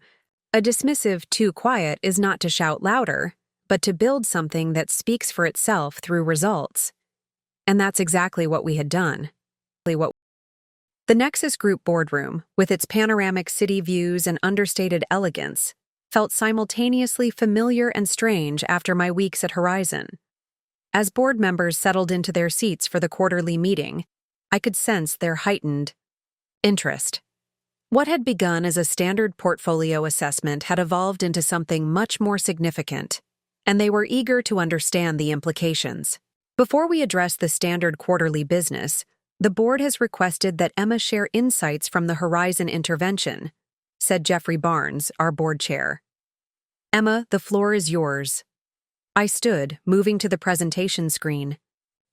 a dismissive too quiet is not to shout louder, but to build something that speaks for itself through results. And that's exactly what we had done. The Nexus Group boardroom, with its panoramic city views and understated elegance, felt simultaneously familiar and strange after my weeks at Horizon. As board members settled into their seats for the quarterly meeting, I could sense their heightened interest. What had begun as a standard portfolio assessment had evolved into something much more significant, and they were eager to understand the implications. Before we address the standard quarterly business, the board has requested that Emma share insights from the Horizon intervention, said Jeffrey Barnes, our board chair. Emma, the floor is yours. I stood, moving to the presentation screen.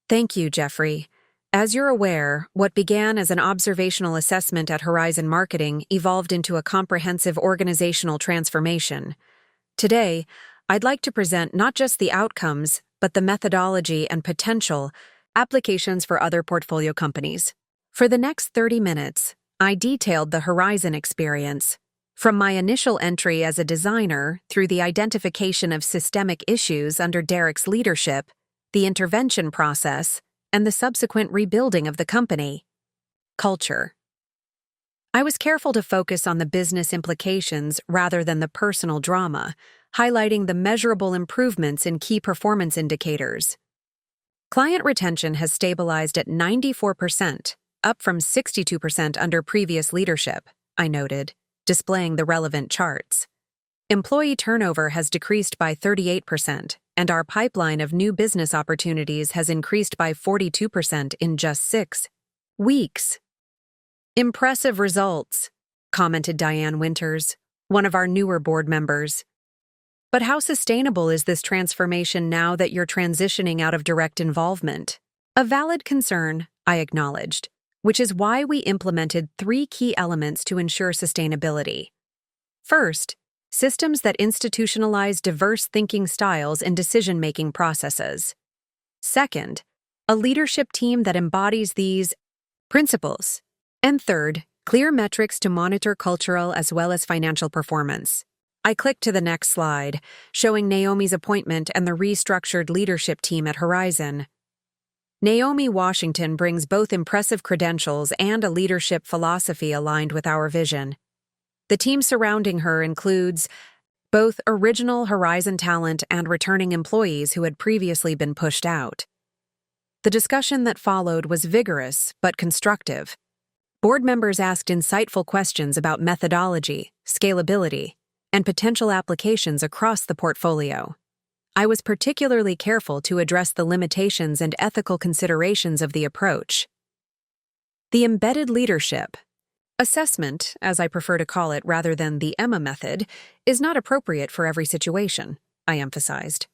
Thank you, Jeffrey. As you're aware, what began as an observational assessment at Horizon Marketing evolved into a comprehensive organizational transformation. Today, I'd like to present not just the outcomes, but the methodology and potential applications for other portfolio companies. For the next 30 minutes, I detailed the Horizon experience, from my initial entry as a designer through the identification of systemic issues under Derek's leadership, the intervention process, and the subsequent rebuilding of the company. Culture. I was careful to focus on the business implications rather than the personal drama, highlighting the measurable improvements in key performance indicators. Client retention has stabilized at 94%, up from 62% under previous leadership, I noted, displaying the relevant charts. Employee turnover has decreased by 38%, and our pipeline of new business opportunities has increased by 42% in just 6 weeks. Impressive results, commented Diane Winters, one of our newer board members. But how sustainable is this transformation now that you're transitioning out of direct involvement? A valid concern, I acknowledged, which is why we implemented 3 key elements to ensure sustainability. First, systems that institutionalize diverse thinking styles and decision-making processes. Second, a leadership team that embodies these principles. And third, clear metrics to monitor cultural as well as financial performance. I clicked to the next slide, showing Naomi's appointment and the restructured leadership team at Horizon. Naomi Washington brings both impressive credentials and a leadership philosophy aligned with our vision. The team surrounding her includes both original Horizon talent and returning employees who had previously been pushed out. The discussion that followed was vigorous but constructive. Board members asked insightful questions about methodology, scalability, and potential applications across the portfolio. I was particularly careful to address the limitations and ethical considerations of the approach. The embedded leadership assessment, as I prefer to call it rather than the Emma method, is not appropriate for every situation, I emphasized.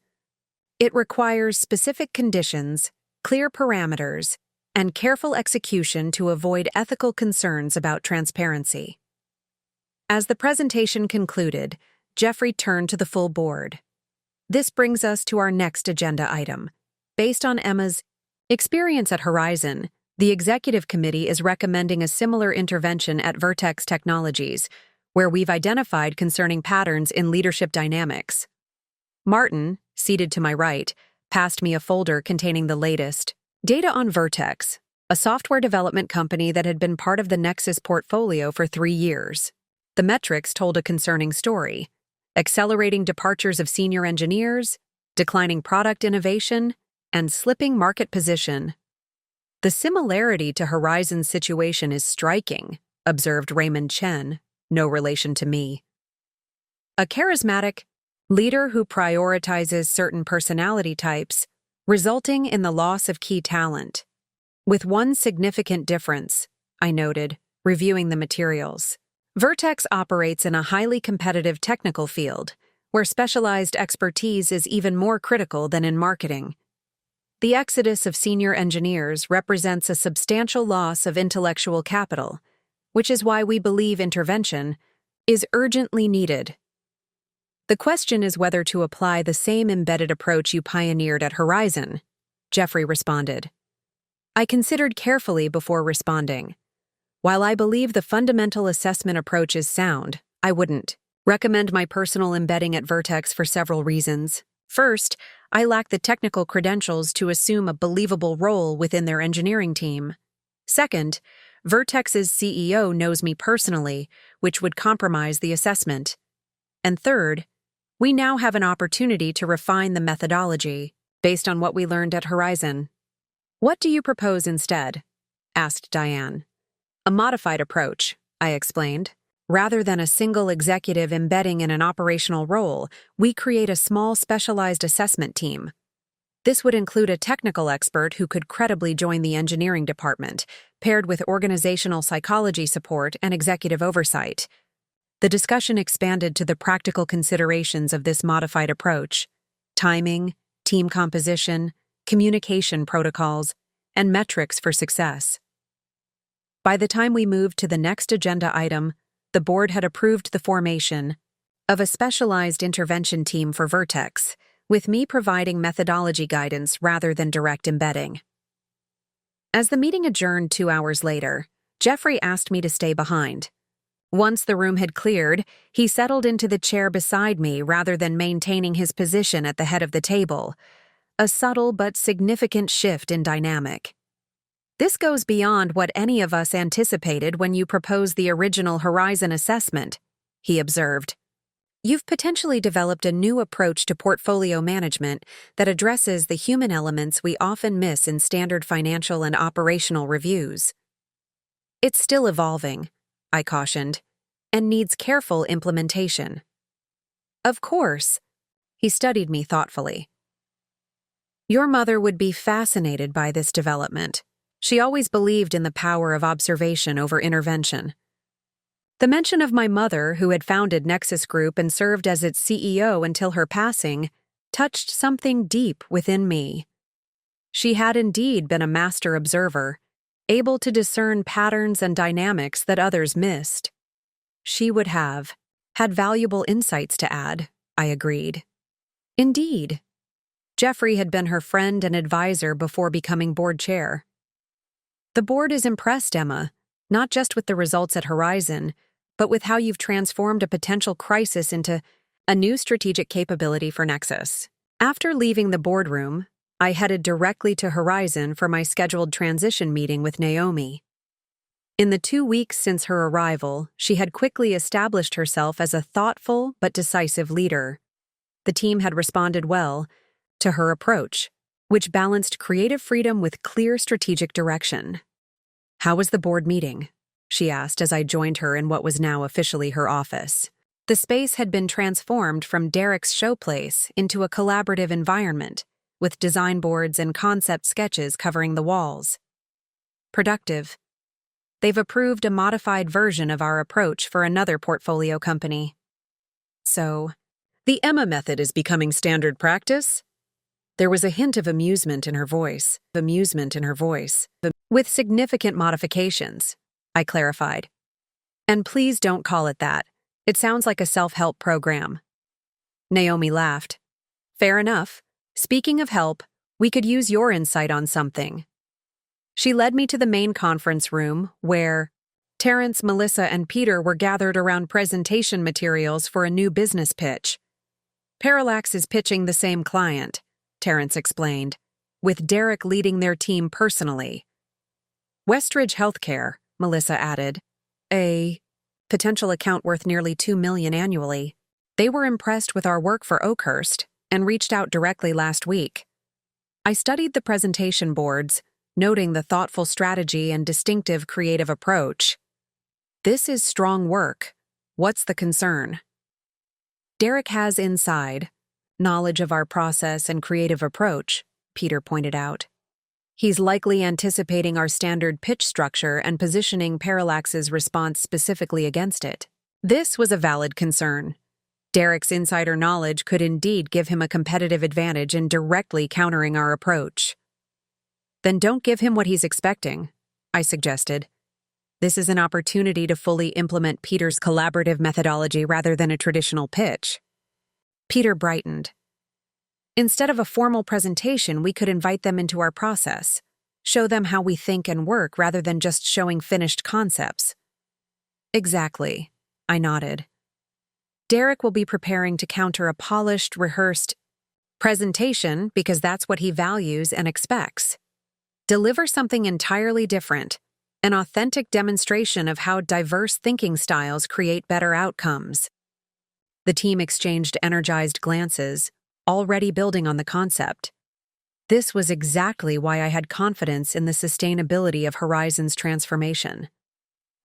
It requires specific conditions, clear parameters, and careful execution to avoid ethical concerns about transparency. As the presentation concluded, Jeffrey turned to the full board. This brings us to our next agenda item. Based on Emma's experience at Horizon, the Executive Committee is recommending a similar intervention at Vertex Technologies, where we've identified concerning patterns in leadership dynamics. Martin, seated to my right, passed me a folder containing the latest data on Vertex, a software development company that had been part of the Nexus portfolio for 3 years. The metrics told a concerning story: accelerating departures of senior engineers, declining product innovation, and slipping market position. The similarity to Horizon's situation is striking, observed Raymond Chen, no relation to me. A charismatic leader who prioritizes certain personality types, resulting in the loss of key talent. With one significant difference, I noted, reviewing the materials. Vertex operates in a highly competitive technical field, where specialized expertise is even more critical than in marketing. The exodus of senior engineers represents a substantial loss of intellectual capital, which is why we believe intervention is urgently needed. The question is whether to apply the same embedded approach you pioneered at Horizon, Jeffrey responded. I considered carefully before responding. While I believe the fundamental assessment approach is sound, I wouldn't recommend my personal embedding at Vertex for several reasons. First, I lack the technical credentials to assume a believable role within their engineering team. Second, Vertex's CEO knows me personally, which would compromise the assessment. And third, we now have an opportunity to refine the methodology based on what we learned at Horizon. What do you propose instead? Asked Diane. A modified approach, I explained. Rather than a single executive embedding in an operational role, we create a small specialized assessment team. This would include a technical expert who could credibly join the engineering department, paired with organizational psychology support and executive oversight. The discussion expanded to the practical considerations of this modified approach: timing, team composition, communication protocols, and metrics for success. By the time we moved to the next agenda item, the board had approved the formation of a specialized intervention team for Vertex, with me providing methodology guidance rather than direct embedding. As the meeting adjourned 2 hours later, Jeffrey asked me to stay behind. Once the room had cleared, he settled into the chair beside me rather than maintaining his position at the head of the table, a subtle but significant shift in dynamic. This goes beyond what any of us anticipated when you proposed the original Horizon assessment, he observed. You've potentially developed a new approach to portfolio management that addresses the human elements we often miss in standard financial and operational reviews. It's still evolving, I cautioned, and needs careful implementation. Of course. He studied me thoughtfully. Your mother would be fascinated by this development. She always believed in the power of observation over intervention. The mention of my mother, who had founded Nexus Group and served as its CEO until her passing, touched something deep within me. She had indeed been a master observer, able to discern patterns and dynamics that others missed. She would have had valuable insights to add, I agreed. Indeed. Jeffrey had been her friend and advisor before becoming board chair. The board is impressed, Emma, not just with the results at Horizon, but with how you've transformed a potential crisis into a new strategic capability for Nexus. After leaving the boardroom, I headed directly to Horizon for my scheduled transition meeting with Naomi. In the 2 weeks since her arrival, she had quickly established herself as a thoughtful but decisive leader. The team had responded well to her approach, which balanced creative freedom with clear strategic direction. "How was the board meeting?" she asked as I joined her in what was now officially her office. The space had been transformed from Derek's showplace into a collaborative environment, with design boards and concept sketches covering the walls. "Productive. They've approved a modified version of our approach for another portfolio company." "So, the Emma method is becoming standard practice?" There was a hint of amusement in her voice. "With significant modifications," I clarified. "And please don't call it that. It sounds like a self-help program." Naomi laughed. "Fair enough. Speaking of help, we could use your insight on something." She led me to the main conference room where Terrence, Melissa, and Peter were gathered around presentation materials for a new business pitch. "Parallax is pitching the same client," Terrence explained, "with Derek leading their team personally." "Westridge Healthcare," Melissa added, "a potential account worth nearly $2 million annually. They were impressed with our work for Oakhurst and reached out directly last week." I studied the presentation boards, noting the thoughtful strategy and distinctive creative approach. "This is strong work. What's the concern?" "Derek has inside knowledge of our process and creative approach," Peter pointed out. "He's likely anticipating our standard pitch structure and positioning Parallax's response specifically against it." This was a valid concern. Derek's insider knowledge could indeed give him a competitive advantage in directly countering our approach. "Then don't give him what he's expecting," I suggested. "This is an opportunity to fully implement Peter's collaborative methodology rather than a traditional pitch." Peter brightened. "Instead of a formal presentation, we could invite them into our process, show them how we think and work rather than just showing finished concepts." "Exactly," I nodded. "Derek will be preparing to counter a polished, rehearsed presentation because that's what he values and expects. Deliver something entirely different, an authentic demonstration of how diverse thinking styles create better outcomes." The team exchanged energized glances, already building on the concept. This was exactly why I had confidence in the sustainability of Horizon's transformation.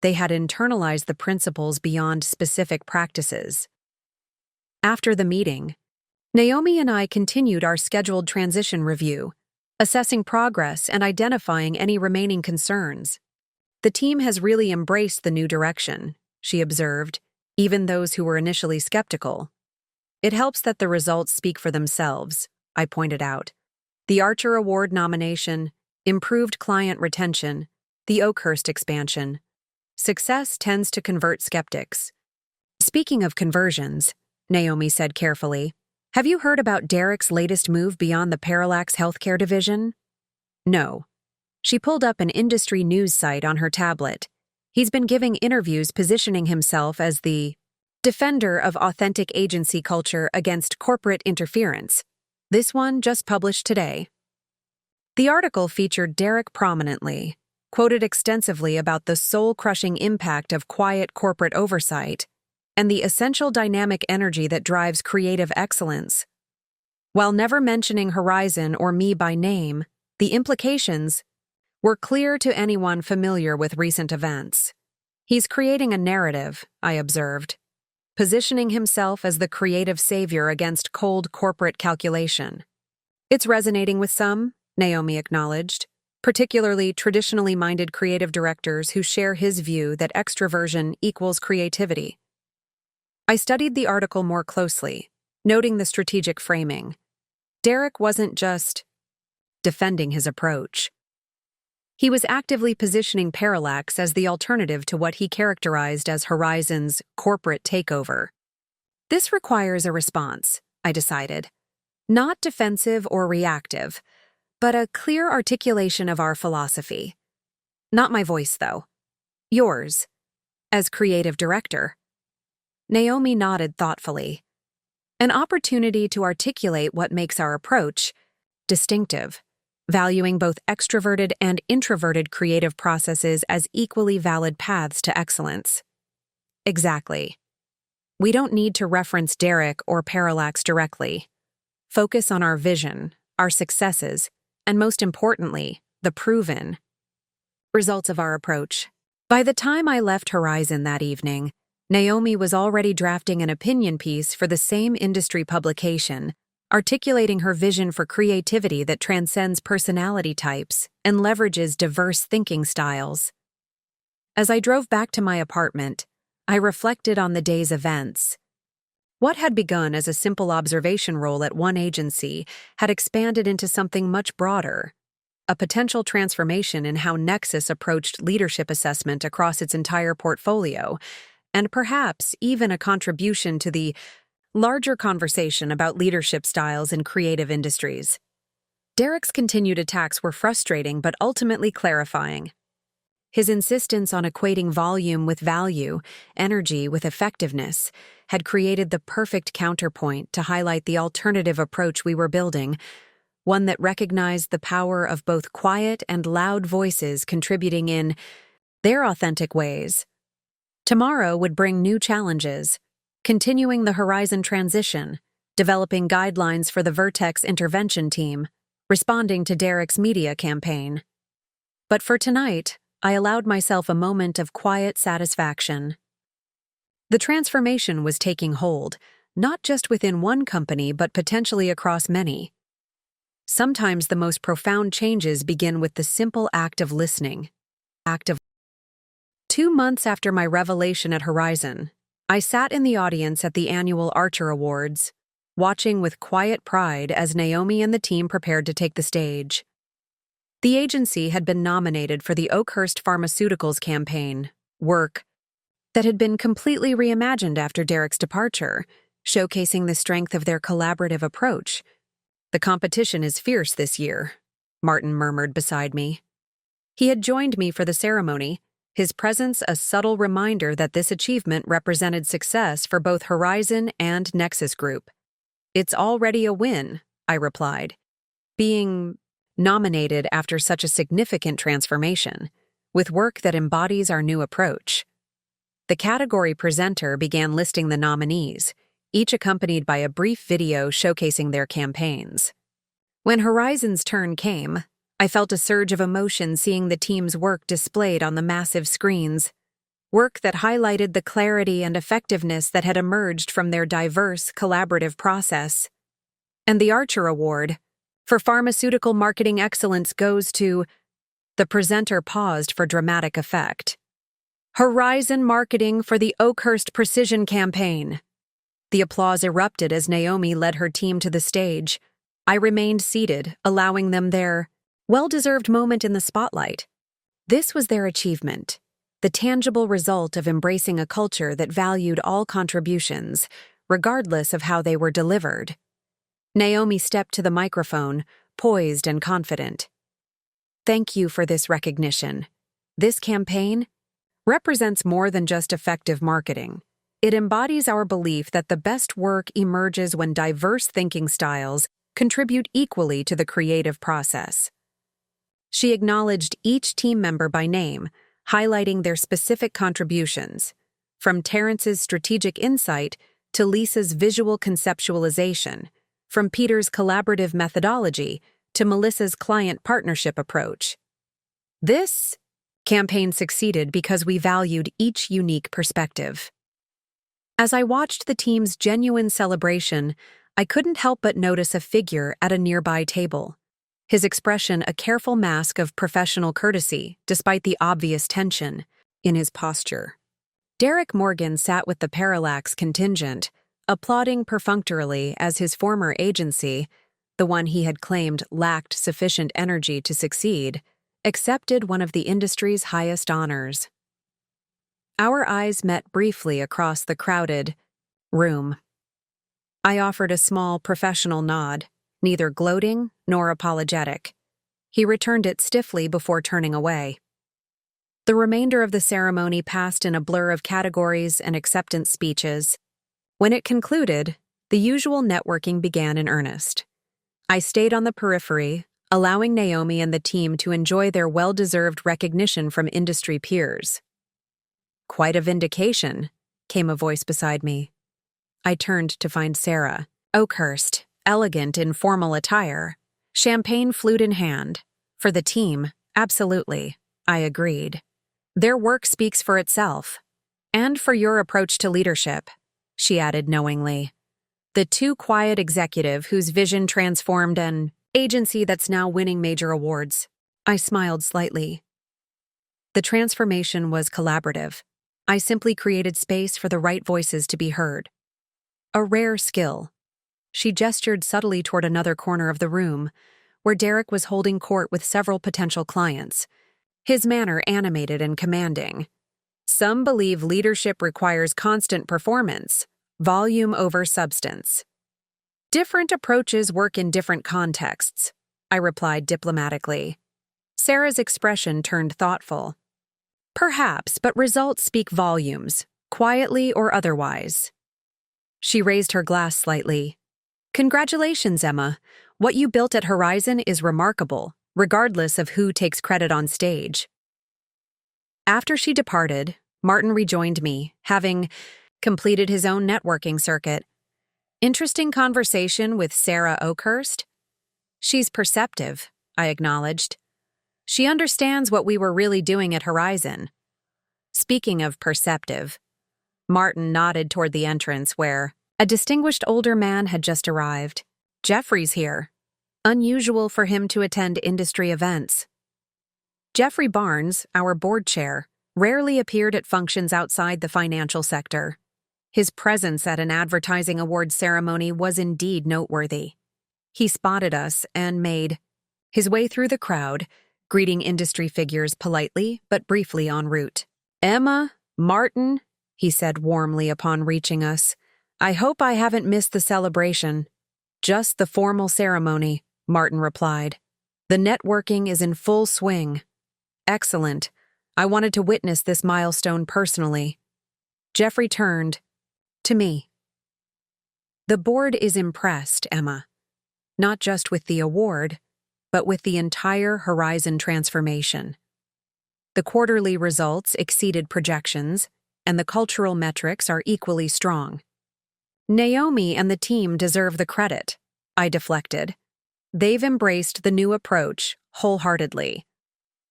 They had internalized the principles beyond specific practices. After the meeting, Naomi and I continued our scheduled transition review, assessing progress and identifying any remaining concerns. "The team has really embraced the new direction," she observed, even those who were initially skeptical. "It helps that the results speak for themselves," I pointed out. "The Archer Award nomination, improved client retention, the Oakhurst expansion. Success tends to convert skeptics." "Speaking of conversions," Naomi said carefully, "have you heard about Derek's latest move beyond the Parallax Healthcare division?" "No." She pulled up an industry news site on her tablet. "He's been giving interviews positioning himself as the defender of authentic agency culture against corporate interference. This one just published today." The article featured Derek prominently, quoted extensively about the soul-crushing impact of quiet corporate oversight, and the essential dynamic energy that drives creative excellence. While never mentioning Horizon or me by name, the implications were clear to anyone familiar with recent events. "He's creating a narrative," I observed, "positioning himself as the creative savior against cold corporate calculation." "It's resonating with some," Naomi acknowledged. particularly traditionally minded creative directors who share his view that extroversion equals creativity. I studied the article more closely, noting the strategic framing. Derek wasn't just defending his approach. He was actively positioning Parallax as the alternative to what he characterized as Horizon's corporate takeover. This requires a response, I decided. Not defensive or reactive, but a clear articulation of our philosophy. Not my voice, though. Yours, as creative director. Naomi nodded thoughtfully. An opportunity to articulate what makes our approach distinctive, valuing both extroverted and introverted creative processes as equally valid paths to excellence. Exactly. We don't need to reference Derek or Parallax directly. Focus on our vision, our successes, and most importantly, the proven results of our approach. By the time I left Horizon that evening, Naomi was already drafting an opinion piece for the same industry publication, articulating her vision for creativity that transcends personality types and leverages diverse thinking styles. As I drove back to my apartment, I reflected on the day's events. What had begun as a simple observation role at one agency had expanded into something much broader, a potential transformation in how Nexus approached leadership assessment across its entire portfolio, and perhaps even a contribution to the larger conversation about leadership styles in creative industries. Derek's continued attacks were frustrating but ultimately clarifying. His insistence on equating volume with value, energy with effectiveness, had created the perfect counterpoint to highlight the alternative approach we were building, one that recognized the power of both quiet and loud voices contributing in their authentic ways. Tomorrow would bring new challenges, continuing the Horizon transition, developing guidelines for the Vertex intervention team, responding to Derek's media campaign. But for tonight, I allowed myself a moment of quiet satisfaction. The transformation was taking hold, not just within one company but potentially across many. Sometimes the most profound changes begin with the simple act of listening. 2 months after my revelation at Horizon, I sat in the audience at the annual Archer Awards, watching with quiet pride as Naomi and the team prepared to take the stage. The agency had been nominated for the Oakhurst Pharmaceuticals campaign, work that had been completely reimagined after Derek's departure, showcasing the strength of their collaborative approach. "The competition is fierce this year," Martin murmured beside me. He had joined me for the ceremony, his presence a subtle reminder that this achievement represented success for both Horizon and Nexus Group. "It's already a win," I replied. Being nominated after such a significant transformation, with work that embodies our new approach. The category presenter began listing the nominees, each accompanied by a brief video showcasing their campaigns. When Horizon's turn came, I felt a surge of emotion seeing the team's work displayed on the massive screens, work that highlighted the clarity and effectiveness that had emerged from their diverse, collaborative process. And the Archer Award for Pharmaceutical Marketing Excellence goes to... The presenter paused for dramatic effect. "Horizon Marketing for the Oakhurst Precision Campaign." The applause erupted as Naomi led her team to the stage. I remained seated, allowing them their well-deserved moment in the spotlight. This was their achievement, the tangible result of embracing a culture that valued all contributions, regardless of how they were delivered. Naomi stepped to the microphone, poised and confident. "Thank you for this recognition. This campaign represents more than just effective marketing. It embodies our belief that the best work emerges when diverse thinking styles contribute equally to the creative process." She acknowledged each team member by name, highlighting their specific contributions, from Terrence's strategic insight to Lisa's visual conceptualization, from Peter's collaborative methodology to Melissa's client partnership approach. This campaign succeeded because we valued each unique perspective. As I watched the team's genuine celebration, I couldn't help but notice a figure at a nearby table. his expression a careful mask of professional courtesy despite the obvious tension in his posture. Derek Morgan sat with the Parallax contingent, applauding perfunctorily as his former agency, the one he had claimed lacked sufficient energy to succeed, accepted one of the industry's highest honors. Our eyes met briefly across the crowded room. I offered a small professional nod, neither gloating nor apologetic. He returned it stiffly before turning away. The remainder of the ceremony passed in a blur of categories and acceptance speeches. When it concluded, the usual networking began in earnest. I stayed on the periphery, allowing Naomi and the team to enjoy their well-deserved recognition from industry peers. "Quite a vindication," came a voice beside me. I turned to find Sarah Oakhurst, elegant in formal attire, champagne flute in hand. For the team, absolutely, I agreed. Their work speaks for itself. And for your approach to leadership, she added knowingly. The too quiet executive whose vision transformed an agency that's now winning major awards. I smiled slightly. The transformation was collaborative. I simply created space for the right voices to be heard. A rare skill. She gestured subtly toward another corner of the room, where Derek was holding court with several potential clients, his manner animated and commanding. Some believe leadership requires constant performance, volume over substance. Different approaches work in different contexts, I replied diplomatically. Sarah's expression turned thoughtful. Perhaps, but results speak volumes, quietly or otherwise. She raised her glass slightly. Congratulations, Emma. What you built at Horizon is remarkable, regardless of who takes credit on stage. After she departed, Martin rejoined me, having completed his own networking circuit. Interesting conversation with Sarah Oakhurst? She's perceptive, I acknowledged. She understands what we were really doing at Horizon. Speaking of perceptive, Martin nodded toward the entrance where a distinguished older man had just arrived. Jeffrey's here. Unusual for him to attend industry events. Jeffrey Barnes, our board chair, rarely appeared at functions outside the financial sector. His presence at an advertising awards ceremony was indeed noteworthy. He spotted us and made his way through the crowd, greeting industry figures politely but briefly en route. "Emma, Martin," he said warmly upon reaching us. "I hope I haven't missed the celebration." "Just the formal ceremony," Martin replied. "The networking is in full swing." "Excellent. I wanted to witness this milestone personally." Jeffrey turned to me. "The board is impressed, Emma. Not just with the award, but with the entire Horizon transformation. The quarterly results exceeded projections, and the cultural metrics are equally strong. Naomi and the team deserve the credit," I deflected. "They've embraced the new approach wholeheartedly."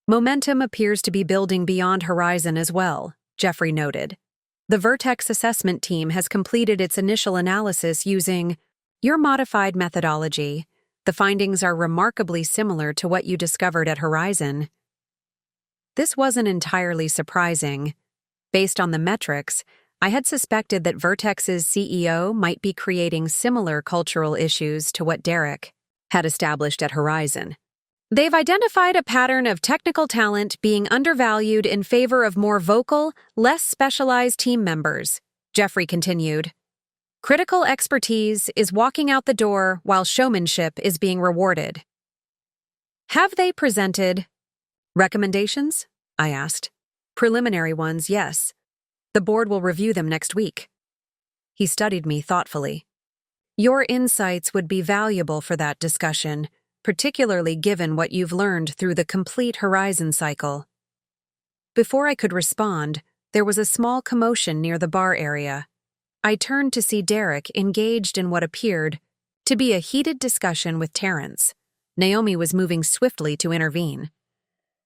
"Momentum appears to be building beyond Horizon as well," Jeffrey noted. "The Vertex assessment team has completed its initial analysis using your modified methodology. The findings are remarkably similar to what you discovered at Horizon." This wasn't entirely surprising. Based on the metrics, I had suspected that Vertex's CEO might be creating similar cultural issues to what Derek had established at Horizon. "They've identified a pattern of technical talent being undervalued in favor of more vocal, less specialized team members," Jeffrey continued. "Critical expertise is walking out the door while showmanship is being rewarded." "Have they presented recommendations?" I asked. "Preliminary ones, yes. The board will review them next week." He studied me thoughtfully. "Your insights would be valuable for that discussion, particularly given what you've learned through the complete Horizon cycle." Before I could respond, there was a small commotion near the bar area. I turned to see Derek engaged in what appeared to be a heated discussion with Terrence. Naomi was moving swiftly to intervene.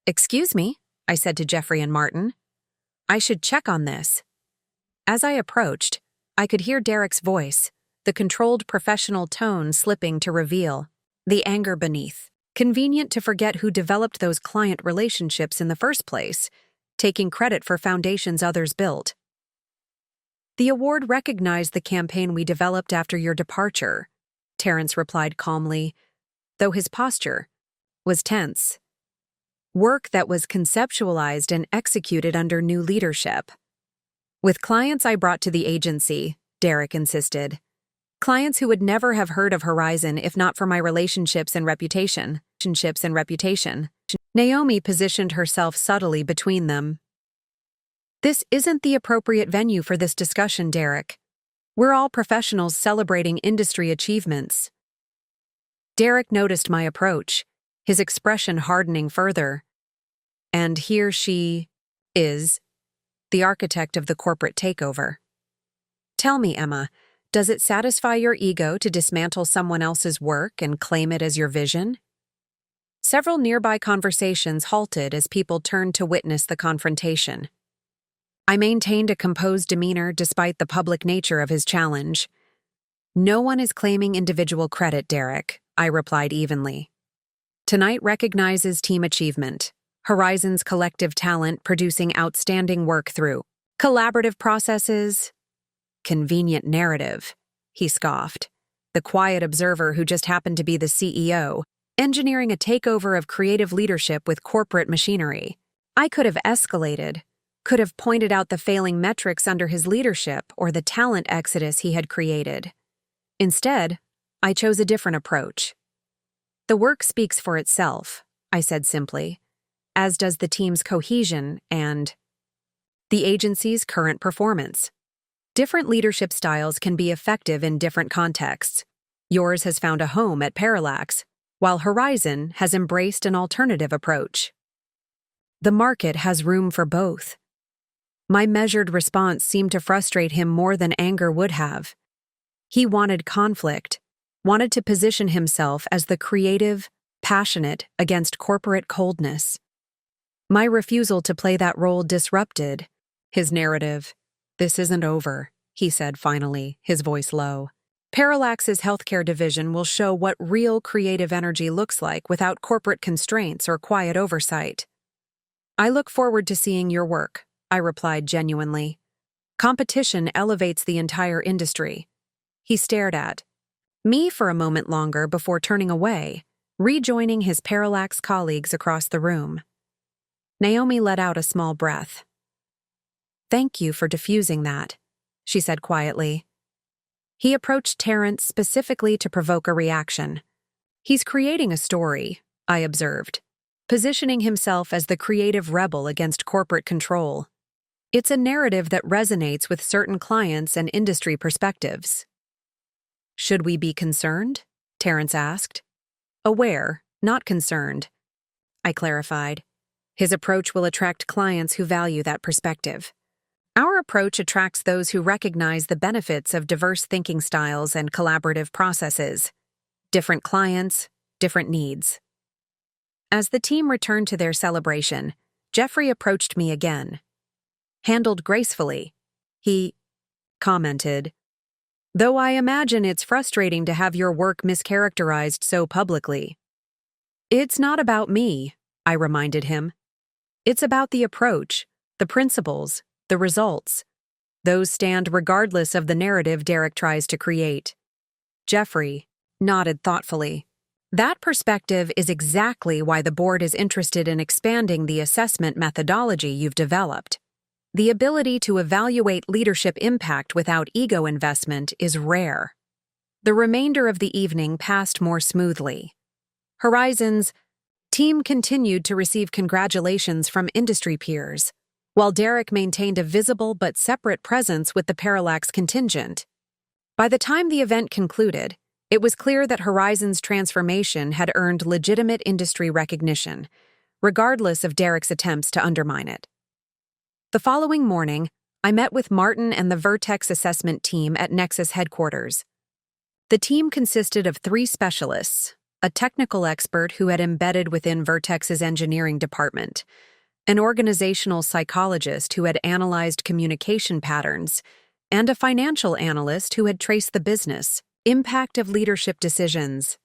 "Excuse me," I said to Jeffrey and Martin. "I should check on this." As I approached, I could hear Derek's voice, the controlled professional tone slipping to reveal the anger beneath. Convenient to forget who developed those client relationships in the first place, taking credit for foundations others built. The award recognized the campaign we developed after your departure, Terrence replied calmly, though his posture was tense. Work that was conceptualized and executed under new leadership. With clients I brought to the agency, Derek insisted. Clients who would never have heard of Horizon if not for my relationships and reputation. Naomi positioned herself subtly between them. This isn't the appropriate venue for this discussion, Derek. We're all professionals celebrating industry achievements. Derek noticed my approach, his expression hardening further. And here she is, the architect of the corporate takeover. Tell me, Emma, does it satisfy your ego to dismantle someone else's work and claim it as your vision? Several nearby conversations halted as people turned to witness the confrontation. I maintained a composed demeanor despite the public nature of his challenge. No one is claiming individual credit, Derek, I replied evenly. Tonight recognizes team achievement, Horizon's collective talent producing outstanding work through collaborative processes. Convenient narrative, he scoffed, the quiet observer who just happened to be the CEO, engineering a takeover of creative leadership with corporate machinery. I could have escalated, could have pointed out the failing metrics under his leadership or the talent exodus he had created. Instead, I chose a different approach. The work speaks for itself, I said simply, as does the team's cohesion and the agency's current performance. Different leadership styles can be effective in different contexts. Yours has found a home at Parallax, while Horizon has embraced an alternative approach. The market has room for both. My measured response seemed to frustrate him more than anger would have. He wanted conflict, wanted to position himself as the creative, passionate against corporate coldness. My refusal to play that role disrupted his narrative. This isn't over, he said finally, his voice low. Parallax's healthcare division will show what real creative energy looks like without corporate constraints or quiet oversight. I look forward to seeing your work, I replied genuinely. Competition elevates the entire industry. He stared at me for a moment longer before turning away, rejoining his Parallax colleagues across the room. Naomi let out a small breath. Thank you for diffusing that, she said quietly. He approached Terrence specifically to provoke a reaction. He's creating a story, I observed, positioning himself as the creative rebel against corporate control. It's a narrative that resonates with certain clients and industry perspectives. Should we be concerned? Terrence asked. Aware, not concerned, I clarified. His approach will attract clients who value that perspective. Our approach attracts those who recognize the benefits of diverse thinking styles and collaborative processes. Different clients, different needs. As the team returned to their celebration, Jeffrey approached me again. Handled gracefully, he commented, though I imagine it's frustrating to have your work mischaracterized so publicly. It's not about me, I reminded him. It's about the approach, the principles, the results. Those stand regardless of the narrative Derek tries to create. Jeffrey nodded thoughtfully. That perspective is exactly why the board is interested in expanding the assessment methodology you've developed. The ability to evaluate leadership impact without ego investment is rare. The remainder of the evening passed more smoothly. Horizon's team continued to receive congratulations from industry peers, while Derek maintained a visible but separate presence with the Parallax contingent. By the time the event concluded, it was clear that Horizon's transformation had earned legitimate industry recognition, regardless of Derek's attempts to undermine it. The following morning, I met with Martin and the Vertex assessment team at Nexus headquarters. The team consisted of 3 specialists, a technical expert who had embedded within Vertex's engineering department, an organizational psychologist who had analyzed communication patterns, and a financial analyst who had traced the business impact of leadership decisions.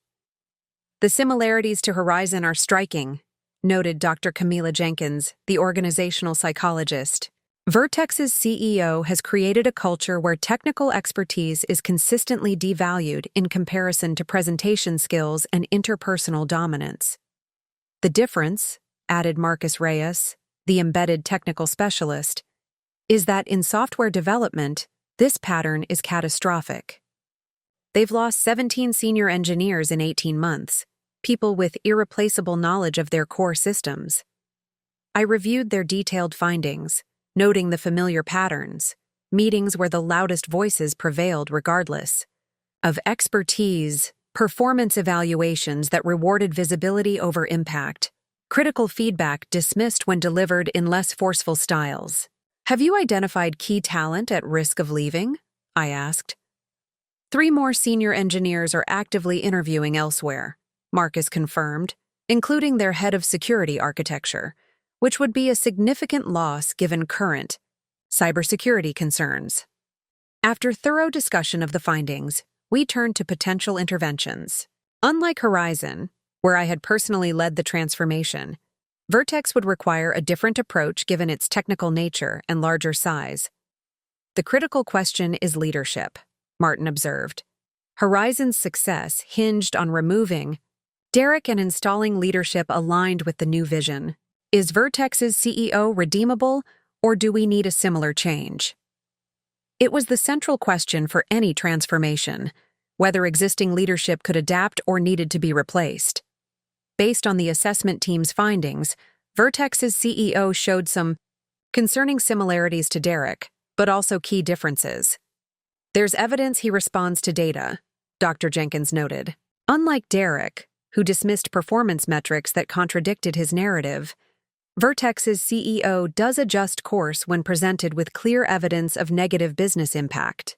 The similarities to Horizon are striking, noted Dr. Camila Jenkins, the organizational psychologist. Vertex's CEO has created a culture where technical expertise is consistently devalued in comparison to presentation skills and interpersonal dominance. The difference, added Marcus Reyes, the embedded technical specialist, is that in software development, this pattern is catastrophic. They've lost 17 senior engineers in 18 months, people with irreplaceable knowledge of their core systems. I reviewed their detailed findings, noting the familiar patterns, meetings where the loudest voices prevailed regardless of expertise, performance evaluations that rewarded visibility over impact, critical feedback dismissed when delivered in less forceful styles. Have you identified key talent at risk of leaving? I asked. 3 more senior engineers are actively interviewing elsewhere, Marcus confirmed, including their head of security architecture, which would be a significant loss given current cybersecurity concerns. After thorough discussion of the findings, we turned to potential interventions. Unlike Horizon, where I had personally led the transformation, Vertex would require a different approach given its technical nature and larger size. The critical question is leadership, Martin observed. Horizon's success hinged on removing Derek and installing leadership aligned with the new vision. Is Vertex's CEO redeemable, or do we need a similar change? It was the central question for any transformation, whether existing leadership could adapt or needed to be replaced. Based on the assessment team's findings, Vertex's CEO showed some concerning similarities to Derek, but also key differences. There's evidence he responds to data, Dr. Jenkins noted. Unlike Derek, who dismissed performance metrics that contradicted his narrative, Vertex's CEO does adjust course when presented with clear evidence of negative business impact.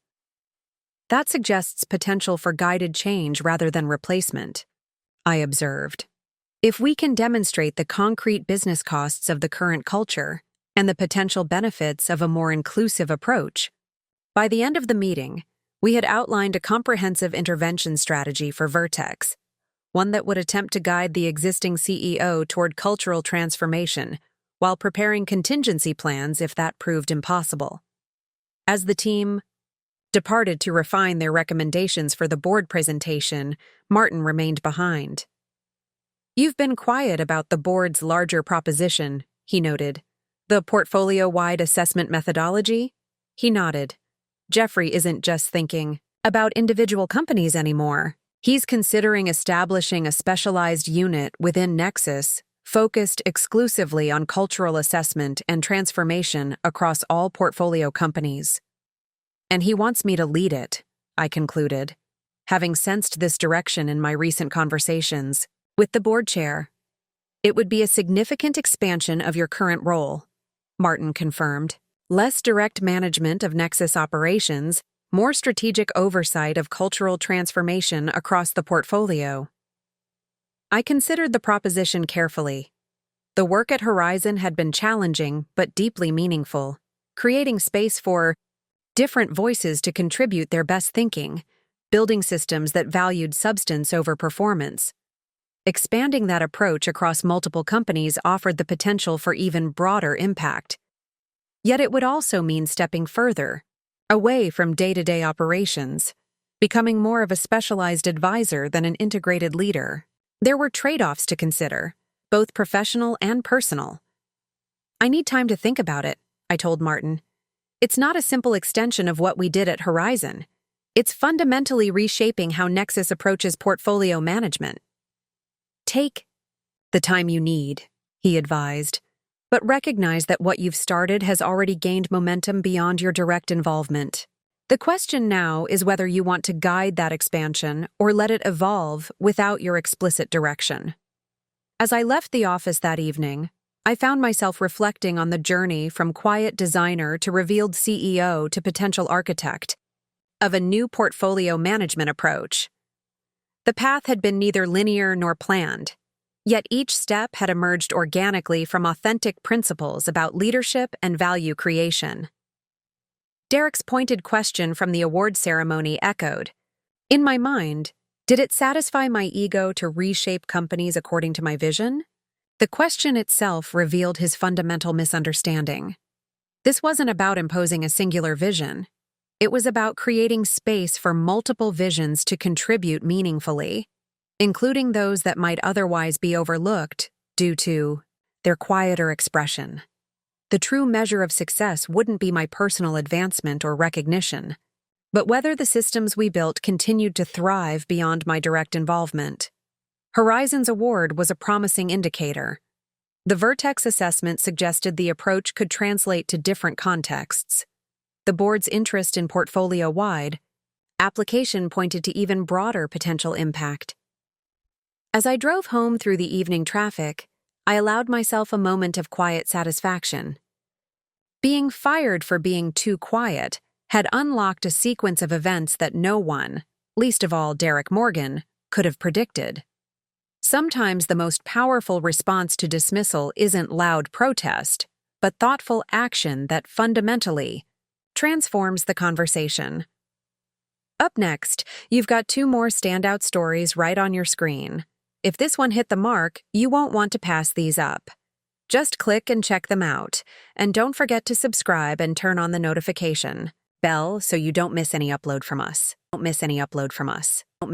That suggests potential for guided change rather than replacement, I observed. If we can demonstrate the concrete business costs of the current culture and the potential benefits of a more inclusive approach, by the end of the meeting, we had outlined a comprehensive intervention strategy for Vertex, one that would attempt to guide the existing CEO toward cultural transformation while preparing contingency plans if that proved impossible. As the team departed to refine their recommendations for the board presentation, Martin remained behind. You've been quiet about the board's larger proposition, he noted. The portfolio-wide assessment methodology? He nodded. Jeffrey isn't just thinking about individual companies anymore. He's considering establishing a specialized unit within Nexus focused exclusively on cultural assessment and transformation across all portfolio companies. And he wants me to lead it, I concluded, having sensed this direction in my recent conversations with the board chair. It would be a significant expansion of your current role, Martin confirmed. Less direct management of Nexus operations, more strategic oversight of cultural transformation across the portfolio. I considered the proposition carefully. The work at Horizon had been challenging but deeply meaningful, creating space for different voices to contribute their best thinking, building systems that valued substance over performance. Expanding that approach across multiple companies offered the potential for even broader impact. Yet it would also mean stepping further, away from day-to-day operations, becoming more of a specialized advisor than an integrated leader. There were trade-offs to consider, both professional and personal. I need time to think about it, I told Martin. It's not a simple extension of what we did at Horizon. It's fundamentally reshaping how Nexus approaches portfolio management. Take the time you need, he advised, but recognize that what you've started has already gained momentum beyond your direct involvement. The question now is whether you want to guide that expansion or let it evolve without your explicit direction. As I left the office that evening, I found myself reflecting on the journey from quiet designer to revealed CEO to potential architect of a new portfolio management approach. The path had been neither linear nor planned, yet each step had emerged organically from authentic principles about leadership and value creation. Derek's pointed question from the award ceremony echoed. In my mind, Did it satisfy my ego to reshape companies according to my vision? The question itself revealed his fundamental misunderstanding. This wasn't about imposing a singular vision. It was about creating space for multiple visions to contribute meaningfully, including those that might otherwise be overlooked due to their quieter expression. The true measure of success wouldn't be my personal advancement or recognition, but whether the systems we built continued to thrive beyond my direct involvement. Horizons Award was a promising indicator. The Vertex assessment suggested the approach could translate to different contexts. The board's interest in portfolio-wide application pointed to even broader potential impact. As I drove home through the evening traffic, I allowed myself a moment of quiet satisfaction. Being fired for being too quiet had unlocked a sequence of events that no one, least of all Derek Morgan, could have predicted. Sometimes the most powerful response to dismissal isn't loud protest, but thoughtful action that fundamentally transforms the conversation. Up next, you've got 2 more standout stories right on your screen. If this one hit the mark, you won't want to pass these up. Just click and check them out, and don't forget to subscribe and turn on the notification bell so you don't miss any upload from us.